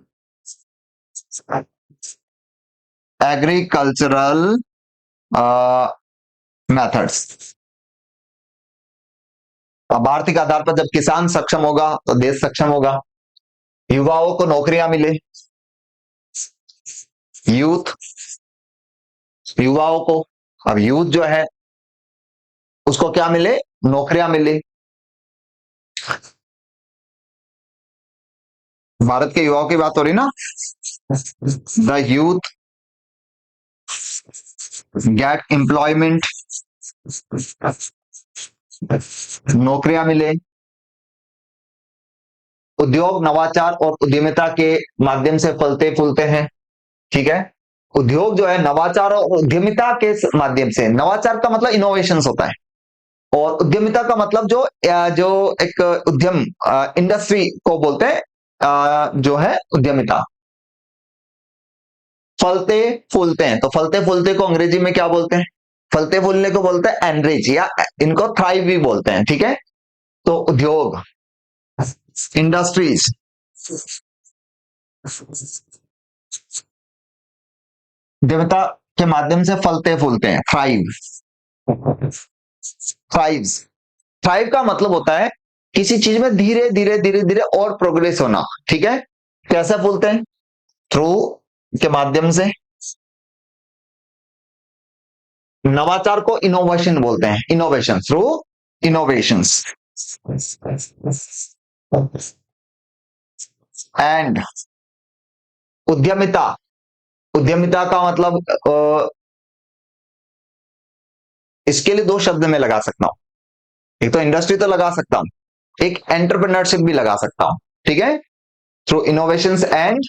agricultural methods. अब आर्थिक आधार पर जब किसान सक्षम होगा तो देश सक्षम होगा। युवाओं को नौकरियां मिले, यूथ, युवाओं को, अब यूथ जो है उसको क्या मिले? नौकरियां मिले। भारत के युवाओं की बात हो रही ना। द यूथ गेट एम्प्लॉयमेंट, नौकरियां मिले। उद्योग नवाचार और उद्यमिता के माध्यम से फलते फूलते हैं, ठीक है। उद्योग जो है नवाचार और उद्यमिता के माध्यम से, नवाचार का मतलब इनोवेशन होता है, और उद्यमिता का मतलब जो एक उद्यम इंडस्ट्री को बोलते हैं, जो है उद्यमिता। फलते फूलते हैं, तो फलते फूलते को अंग्रेजी में क्या बोलते हैं? फलते फूलने को बोलते हैं एनरिच, या इनको थ्राइव भी बोलते हैं, ठीक है। तो उद्योग, इंडस्ट्रीज, उद्यमिता के माध्यम से फलते फूलते हैं, थ्राइव। थ्राइव्स, थ्राइव का मतलब होता है किसी चीज में धीरे धीरे धीरे धीरे और प्रोग्रेस होना, ठीक है। कैसे फूलते हैं? थ्रू के माध्यम से। नवाचार को इनोवेशन बोलते हैं, इनोवेशन, थ्रू इनोवेशंस। एंड उद्यमिता, उद्यमिता का मतलब इसके लिए दो शब्द में लगा सकता हूं। एक तो इंडस्ट्री तो लगा सकता हूं, एक एंटरप्रेन्योरशिप भी लगा सकता हूं, ठीक है। Through innovations and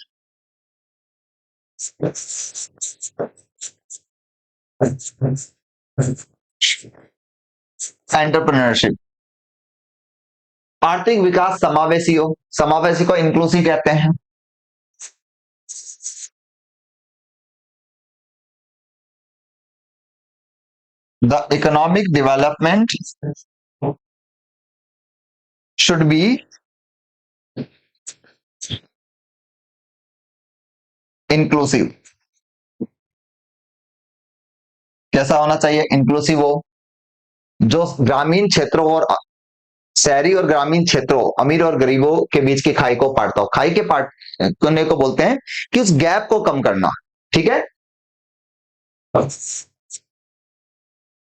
entrepreneurship. आर्थिक विकास समावेशी हो, समावेशी को इंक्लूसिव कहते हैं। The economic development should be inclusive. कैसा होना चाहिए? इंक्लूसिव हो, जो ग्रामीण क्षेत्रों और शहरी और ग्रामीण क्षेत्रों, अमीर और गरीबों के बीच की खाई को पाटता हो। खाई के पाट करने को बोलते हैं कि उस गैप को कम करना, ठीक है।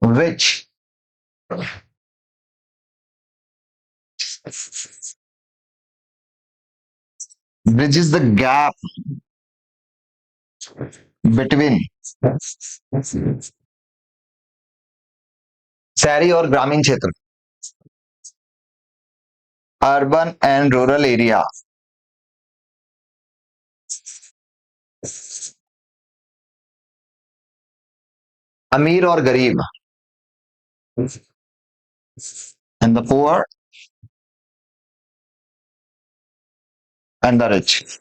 विच bridges the gap between शहरी और ग्रामीण क्षेत्र, अर्बन एंड रूरल एरिया। अमीर और गरीब, and the poor and the rich.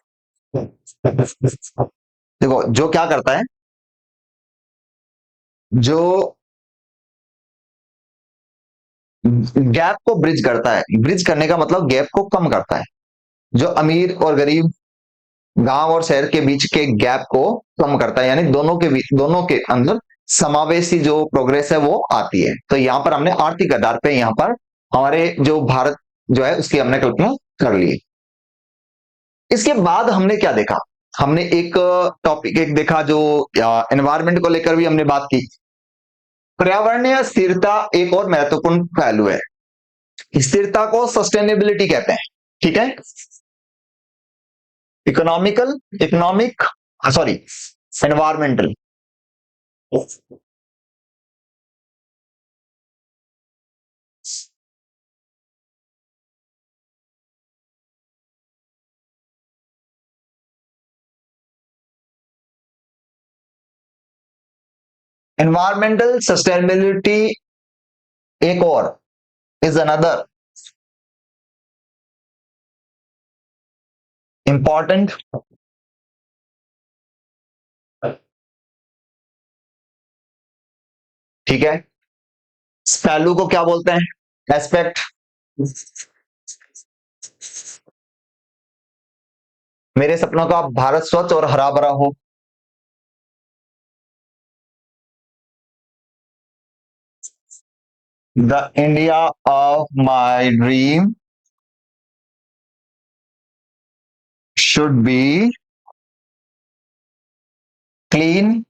देखो जो क्या करता है, जो गैप को ब्रिज करता है, ब्रिज करने का मतलब गैप को कम करता है। जो अमीर और गरीब, गांव और शहर के बीच के गैप को कम करता है, यानी दोनों के बीच, दोनों के अंदर समावेशी जो प्रोग्रेस है वो आती है। तो यहां पर हमने आर्थिक आधार पे यहां पर हमारे जो भारत जो है उसकी हमने कल्पना कर ली। इसके बाद हमने क्या देखा? हमने एक टॉपिक एक देखा जो एनवायरमेंट को लेकर भी हमने बात की। पर्यावरणीय स्थिरता एक और महत्वपूर्ण पहलू है। स्थिरता को सस्टेनेबिलिटी कहते हैं, ठीक है। Economical, economic, sorry, environmental. Environmental sustainability एक और इज अनदर इंपॉर्टेंट, ठीक है। पहलू को क्या बोलते हैं? एस्पेक्ट। मेरे सपनों का भारत स्वच्छ और हरा भरा हो। The India of my dream should be clean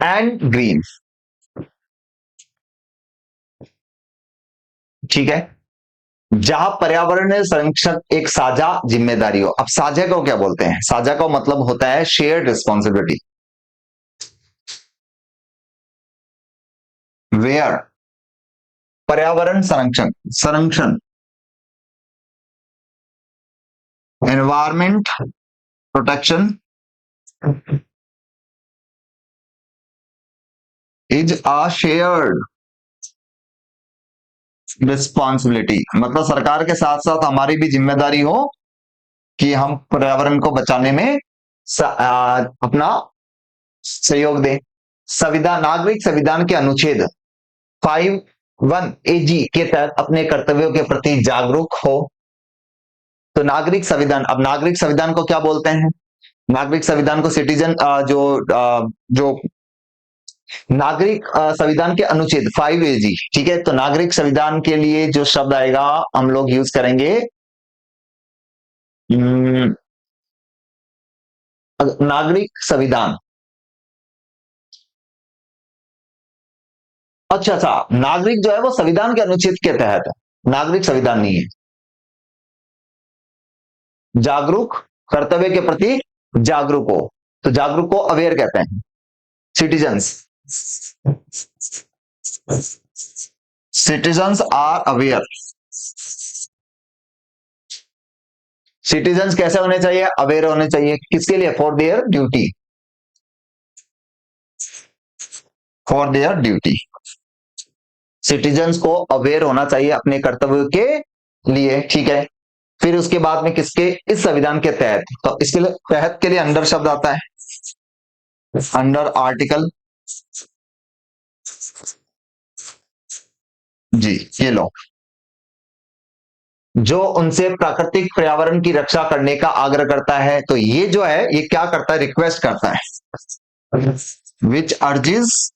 and green, ठीक है। जहां पर्यावरण संरक्षण एक साझा जिम्मेदारी हो। अब साझा को क्या बोलते हैं? साझा का मतलब होता है शेयर्ड रिस्पॉन्सिबिलिटी, वेयर पर्यावरण संरक्षण, संरक्षण, environment protection is a shared responsibility मतलब सरकार के साथ साथ हमारी भी जिम्मेदारी हो कि हम पर्यावरण को बचाने में अपना सहयोग दें। संविधान नागरिक संविधान के अनुच्छेद 51 AG के तहत अपने कर्तव्यों के प्रति जागरूक हो। तो नागरिक संविधान, अब नागरिक संविधान को क्या बोलते हैं? नागरिक संविधान को सिटीजन जो नागरिक संविधान के अनुच्छेद 5 AG, ठीक है। तो नागरिक संविधान के लिए जो शब्द आएगा हम लोग यूज करेंगे नागरिक संविधान। अच्छा अच्छा, नागरिक जो है वो संविधान के अनुच्छेद के तहत है, नागरिक संविधान नहीं है। जागरूक, कर्तव्य के प्रति जागरूक हो, तो जागरूक को अवेयर कहते हैं, citizens. Citizens are aware. Citizens कैसे होने चाहिए? अवेयर होने चाहिए। किसके लिए? For their duty, for their duty. Citizens को अवेयर होना चाहिए अपने कर्तव्य के लिए, ठीक है। फिर उसके बाद में किसके? इस संविधान के तहत। तो इसके लिए तहत के लिए अंडर शब्द आता है, अंडर आर्टिकल। जी, ये लो, जो उनसे प्राकृतिक पर्यावरण की रक्षा करने का आग्रह करता है। तो ये जो है ये क्या करता है? रिक्वेस्ट करता है, विच अर्जेस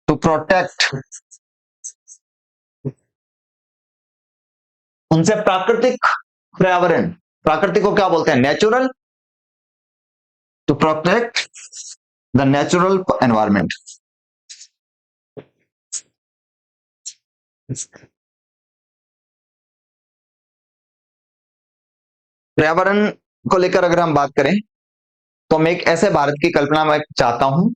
टू प्रोटेक्ट, उनसे प्राकृतिक पर्यावरण, प्राकृतिक को क्या बोलते हैं? Natural, to protect the natural environment. पर्यावरण को लेकर अगर हम बात करें तो मैं एक ऐसे भारत की कल्पना मैं चाहता हूं,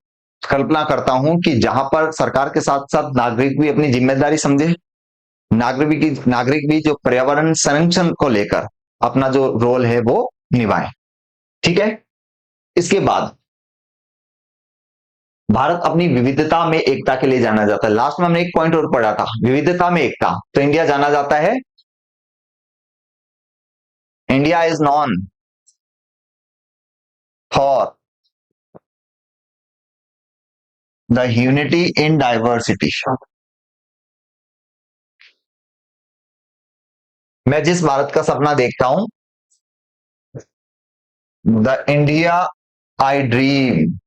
कल्पना करता हूं कि जहां पर सरकार के साथ साथ नागरिक भी अपनी जिम्मेदारी समझे, नागरिक भी जो पर्यावरण संरक्षण को लेकर अपना जो रोल है वो निभाए, ठीक है। इसके बाद भारत अपनी विविधता में एकता के लिए जाना जाता है। लास्ट में हमने एक पॉइंट और पढ़ा था, विविधता में एकता। तो इंडिया जाना जाता है, India is non for the unity in diversity. मैं जिस भारत का सपना देखता हूं, द इंडिया आई ड्रीम,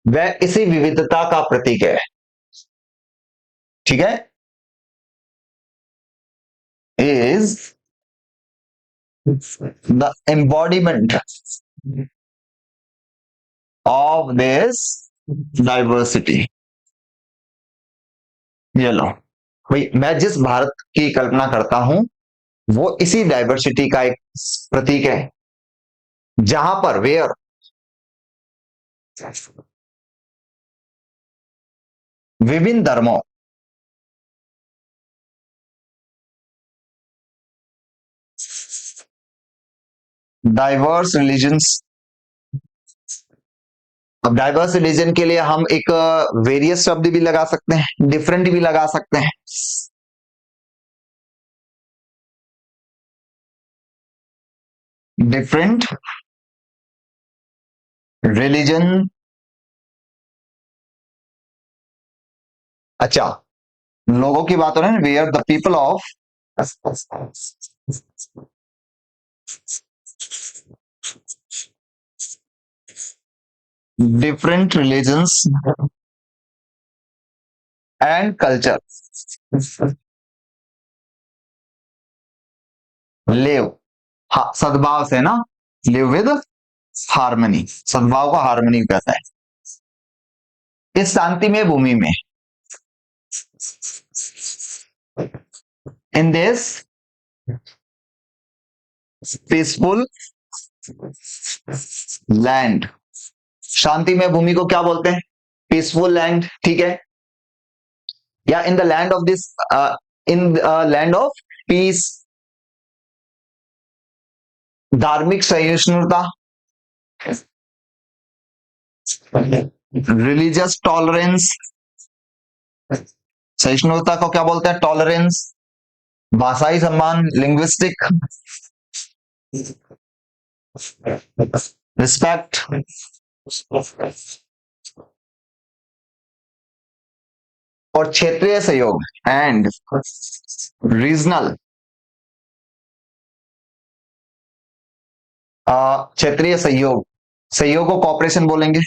वह इसी विविधता का प्रतीक है, ठीक है। Is the embodiment of this diversity. ये लो भाई, मैं जिस भारत की कल्पना करता हूं वो इसी डाइवर्सिटी का एक प्रतीक है, जहां पर वेयर विभिन्न धर्मों, डाइवर्स रिलीजन्स। अब डाइवर्स रिलीजन के लिए हम एक वेरियस शब्द भी लगा सकते हैं, डिफरेंट भी लगा सकते हैं। Different religion. अच्छा, लोगों की बात हो रही है, where the people of different religions and culture live, हाँ, सद्भाव से ना, लिव विद हार्मनी, सद्भाव को हार्मनी कहता है। इस शांतिमय भूमि में, इन दिस पीसफुल लैंड, शांतिमय भूमि को क्या बोलते हैं? पीसफुल लैंड, ठीक है। या in the land of this, in land of peace, धार्मिक सहिष्णुता, रिलीजियस टॉलरेंस, सहिष्णुता को क्या बोलते हैं? टॉलरेंस, भाषाई सम्मान, लिंग्विस्टिक रिस्पेक्ट, और क्षेत्रीय सहयोग एंड रीजनल, क्षेत्रीय सहयोग, सहयोग को कॉपरेशन बोलेंगे,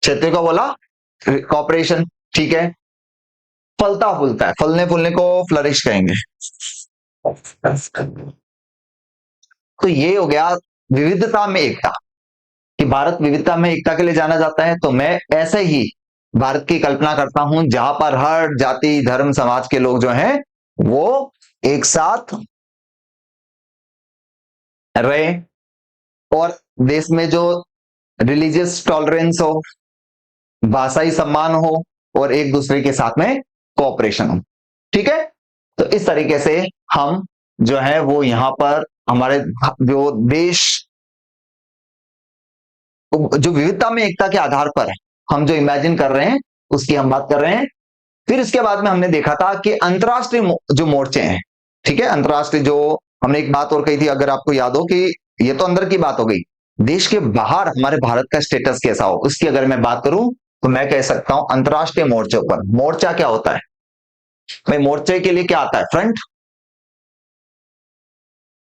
क्षेत्रीय को बोला कॉपरेशन, ठीक है। फलता फूलता है, फलने फूलने को फ्लरिश कहेंगे। तो ये हो गया विविधता में एकता, कि भारत विविधता में एकता के लिए जाना जाता है। तो मैं ऐसे ही भारत की कल्पना करता हूं जहां पर हर जाति धर्म समाज के लोग जो हैं वो एक साथ रहे, और देश में जो रिलीजियस टॉलरेंस हो, भाषाई सम्मान हो, और एक दूसरे के साथ में कोऑपरेशन हो, ठीक है। तो इस तरीके से हम जो है वो यहां पर हमारे जो देश, जो विविधता में एकता के आधार पर हम जो इमेजिन कर रहे हैं उसकी हम बात कर रहे हैं। फिर इसके बाद में हमने देखा था कि अंतरराष्ट्रीय जो मोर्चे हैं, ठीक है, अंतरराष्ट्रीय जो हमने एक बात और कही थी, अगर आपको याद हो, कि ये तो अंदर की बात हो गई, देश के बाहर हमारे भारत का स्टेटस कैसा हो उसकी अगर मैं बात करूं तो मैं कह सकता हूं अंतरराष्ट्रीय मोर्चों पर। मोर्चा क्या होता है भाई? मोर्चे के लिए क्या आता है? Front,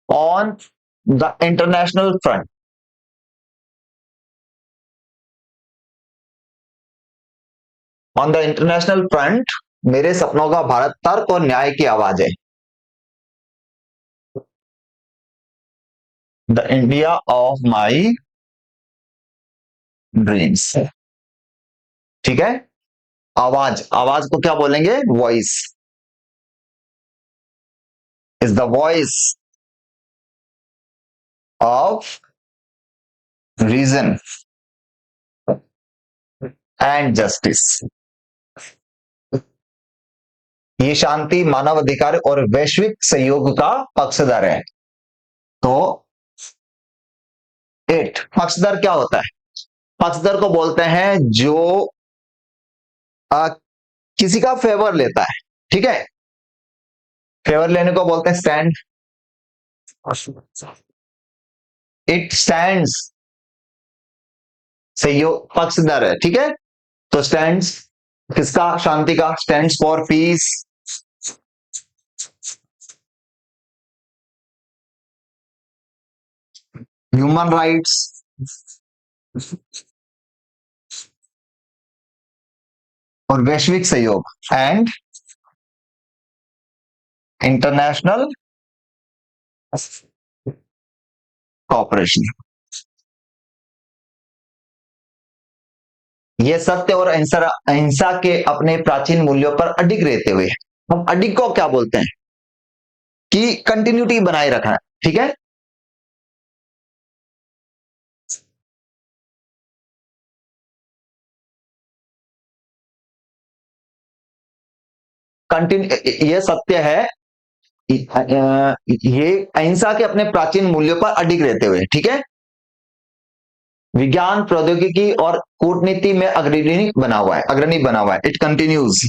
on the international front, on the international front मेरे सपनों का भारत तर्क और न्याय की आवाज है। The India of my dreams, ठीक है। आवाज, आवाज को क्या बोलेंगे? Voice, is the voice of reason and justice. ये शांति, मानव अधिकार और वैश्विक सहयोग का पक्षधर है। तो एट, पक्षधर क्या होता है? पक्षधर को बोलते हैं जो आ, किसी का फेवर लेता है, ठीक है। फेवर लेने को बोलते हैं स्टैंड, इट स्टैंड्स, सहयोग पक्षधर है, ठीक है। तो स्टैंड्स किसका? शांति का, stands for piece, human rights, और वैश्विक सहयोग एंड इंटरनेशनल कॉपरेशन। ये सत्य और अहिंसा अहिंसा के अपने प्राचीन मूल्यों पर अडिग रहते हुए, हम अडिग को क्या बोलते हैं? कि कंटिन्यूटी बनाए रखना, ठीक है। कंटिन्यू, ये सत्य है, ये अहिंसा के अपने प्राचीन मूल्यों पर अडिग रहते हुए, ठीक है, विज्ञान प्रौद्योगिकी और कूटनीति में अग्रणी बना हुआ है, अग्रणी बना हुआ है। It continues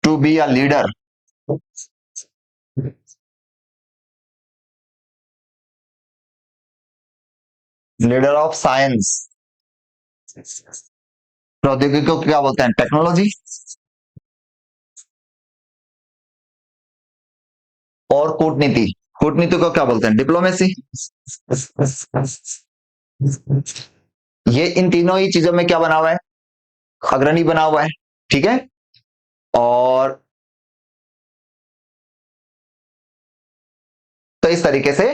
to be a leader, leader of science, प्रौद्योगिकी को क्या बोलते हैं? टेक्नोलॉजी, और कूटनीति, कूटनीति को क्या बोलते हैं? डिप्लोमेसी। ये इन तीनों ही चीजों में क्या बना हुआ है? अग्रणी बना हुआ है, ठीक है। और तो इस तरीके से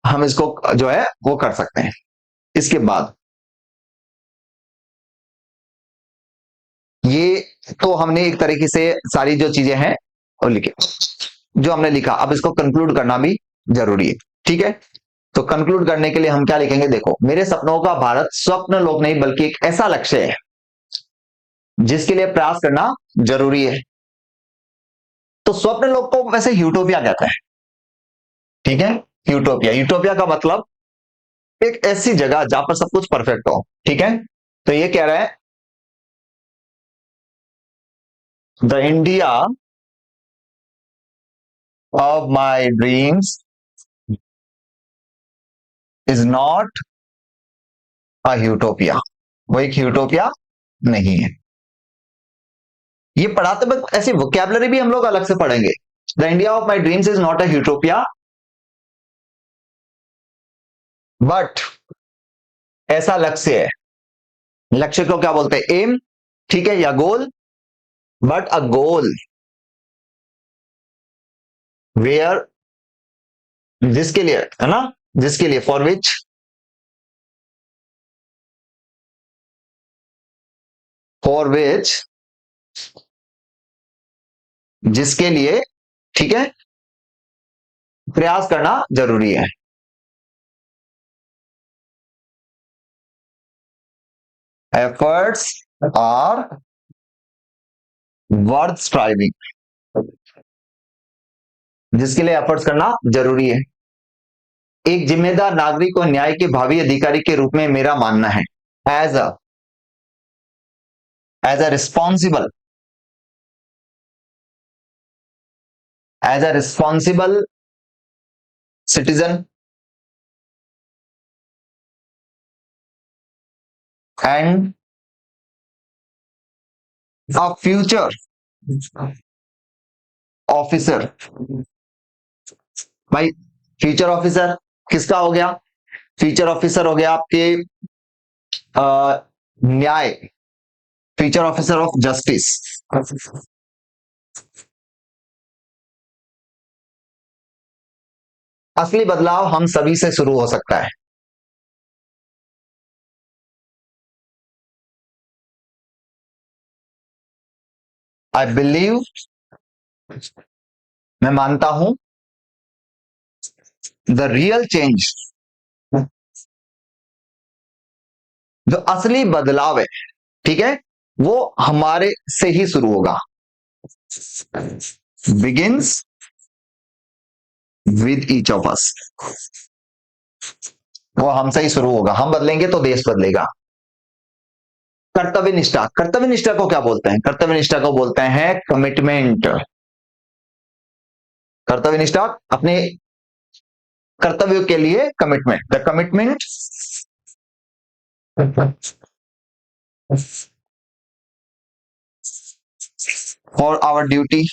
हम इसको जो है वो कर सकते हैं। इसके बाद ये तो हमने एक तरीके से सारी जो चीजें हैं वो लिखे, जो हमने लिखा, अब इसको कंक्लूड करना भी जरूरी है, ठीक है। तो कंक्लूड करने के लिए हम क्या लिखेंगे, देखो, मेरे सपनों का भारत स्वप्न लोक नहीं बल्कि एक ऐसा लक्ष्य है जिसके लिए प्रयास करना जरूरी है। तो स्वप्न लोक को वैसे यूटोपिया कहता है, ठीक है। यूटोपिया, यूटोपिया का मतलब एक ऐसी जगह जहां पर सब कुछ परफेक्ट हो, ठीक है। तो ये कह रहा है, the India of my dreams is not a utopia, वो एक यूटोपिया नहीं है। ये पढ़ाते वक्त ऐसी वोकैबुलरी भी हम लोग अलग से पढ़ेंगे। The India of my dreams is not a utopia, but ऐसा लक्ष्य है। लक्ष्य को क्या बोलते हैं, एम, ठीक है, या गोल। बट अ गोल वेयर, जिसके लिए, है ना, जिसके लिए, फॉर विच, जिसके लिए, ठीक है, प्रयास करना जरूरी है। एफर्ट्स आर वर्थ स्ट्राइविंग, जिसके लिए एफर्ट्स करना जरूरी है। एक जिम्मेदार नागरिक और न्याय के भावी अधिकारी के रूप में मेरा मानना है, as a as a responsible, as a responsible citizen and a future officer. भाई, फ्यूचर ऑफिसर किसका हो गया, फ्यूचर ऑफिसर हो गया आपके न्याय, फ्यूचर ऑफिसर ऑफ जस्टिस। असली बदलाव हम सभी से शुरू हो सकता है। आई बिलीव, मैं मानता हूं, द रियल चेंज, जो असली बदलाव है, ठीक है, वो हमारे से ही शुरू होगा। Begins with each of us, वो हमसे ही शुरू होगा। हम बदलेंगे तो देश बदलेगा। कर्तव्य निष्ठा, कर्तव्य निष्ठा को क्या बोलते हैं, कर्तव्य निष्ठा को बोलते हैं कमिटमेंट। कर्तव्य निष्ठा, अपने कर्तव्यों के लिए commitment, the commitment for our duty,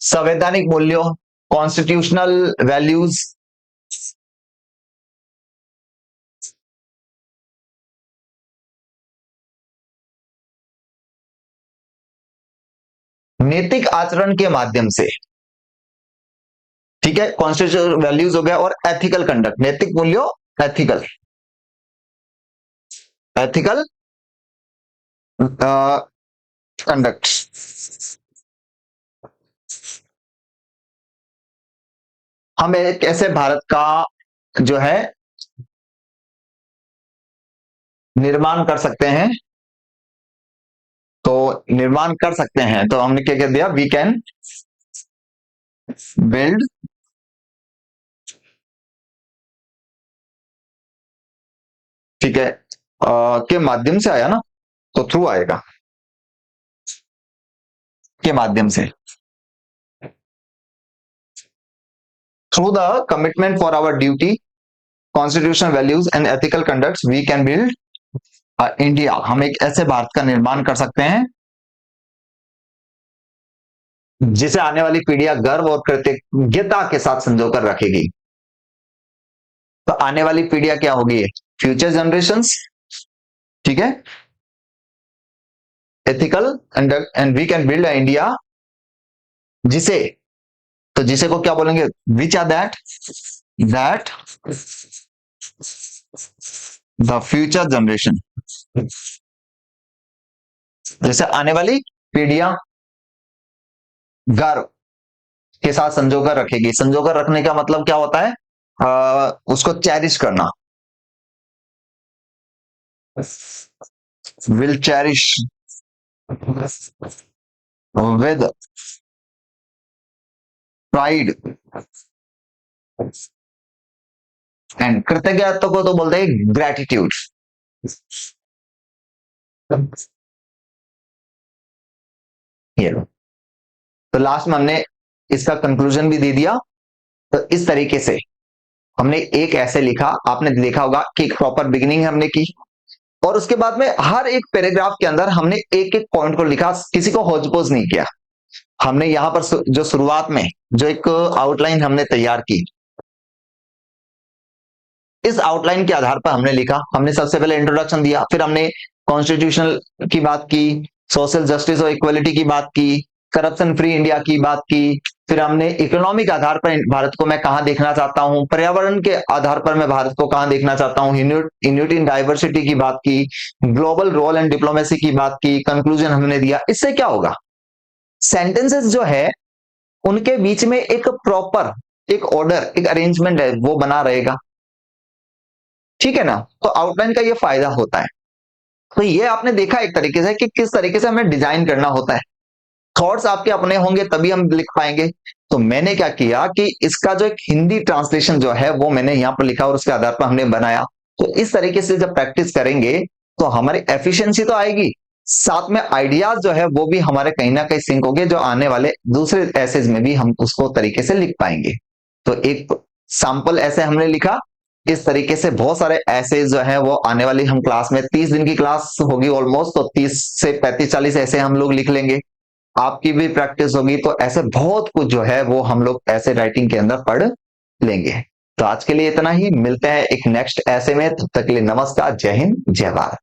संवैधानिक मूल्यों, कॉन्स्टिट्यूशनल वैल्यूज, नैतिक आचरण के माध्यम से, ठीक है, कॉन्स्टिट्यूशनल वैल्यूज हो गया, और एथिकल कंडक्ट, नैतिक मूल्यों, एथिकल, एथिकल कंडक्ट। हम एक ऐसे भारत का जो है निर्माण कर सकते हैं, तो निर्माण कर सकते हैं, तो हमने क्या कह दिया, वी कैन बिल्ड, ठीक है, के माध्यम से आया ना, तो थ्रू आएगा, के माध्यम से, through the commitment for our duty, constitutional values and ethical conducts we can build India, हम एक ऐसे भारत का निर्माण कर सकते हैं जिसे आने वाली पीढ़ियां गर्व और कृतज्ञता के साथ संजोकर रखेगी। तो आने वाली पीढ़ियां क्या होगी, फ्यूचर जनरेशंस, ठीक है, ethical and we can build India, जिसे, तो जिसे को क्या बोलेंगे, which are that the future generation, जैसे आने वाली पीढ़ियां गर्व के साथ संजोकर रखेगी। संजोकर रखने का मतलब क्या होता है? उसको चेरिश करना। Will cherish with pride and कृतज्ञता को तो बोलते हैं ग्रेटिट्यूड। ये लो। तो लास्ट में हमने इसका कंक्लूजन भी दे दिया। तो इस तरीके से हमने एक ऐसे लिखा, आपने देखा होगा कि एक प्रॉपर बिगिनिंग हमने की, और उसके बाद में हर एक पैराग्राफ के अंदर हमने एक एक पॉइंट को लिखा, किसी को होजपोज नहीं किया। हमने यहां पर जो शुरुआत में जो एक आउटलाइन हमने तैयार की, इस आउटलाइन के आधार पर हमने लिखा। हमने सबसे पहले इंट्रोडक्शन दिया, फिर हमने कॉन्स्टिट्यूशनल की बात की, सोशल जस्टिस और इक्वलिटी की बात की, करप्शन फ्री इंडिया की बात की, फिर हमने इकोनॉमिक आधार पर भारत को मैं कहां देखना चाहता हूं, पर्यावरण के आधार पर मैं भारत को कहां देखना चाहता हूं, यूनिटी इन डाइवर्सिटी की बात की, ग्लोबल रोल एंड डिप्लोमेसी की बात की, कंक्लूजन हमने दिया। इससे क्या होगा, सेंटेंसेस जो है उनके बीच में एक प्रॉपर एक ऑर्डर, एक अरेंजमेंट है वो बना रहेगा। ठीक है ना? तो आउटलाइन का ये फायदा होता है। तो ये आपने देखा एक तरीके से कि किस तरीके से हमें डिजाइन करना होता है। थॉट्स आपके अपने होंगे तभी हम लिख पाएंगे। तो मैंने क्या किया कि इसका जो एक हिंदी ट्रांसलेशन जो है वो मैंने यहाँ पर लिखा और उसके आधार पर हमने बनाया। तो इस तरीके से जब प्रैक्टिस करेंगे तो हमारी एफिशिएंसी तो आएगी, साथ में आइडियाज जो है वो भी हमारे कहीं ना कहीं सिंक होंगे, जो आने वाले दूसरे एसेज में भी हम उसको तरीके से लिख पाएंगे। तो एक सैंपल ऐसे हमने लिखा। इस तरीके से बहुत सारे ऐसे जो है वो आने वाली हम क्लास में, 30 दिन की क्लास होगी ऑलमोस्ट, तो 30 से 35-40 ऐसे हम लोग लिख लेंगे। आपकी भी प्रैक्टिस होगी तो ऐसे बहुत कुछ जो है वो हम लोग ऐसे राइटिंग के अंदर पढ़ लेंगे। तो आज के लिए इतना ही, मिलते हैं एक नेक्स्ट ऐसे में। तब तक के लिए नमस्कार, जय हिंद, जय भारत।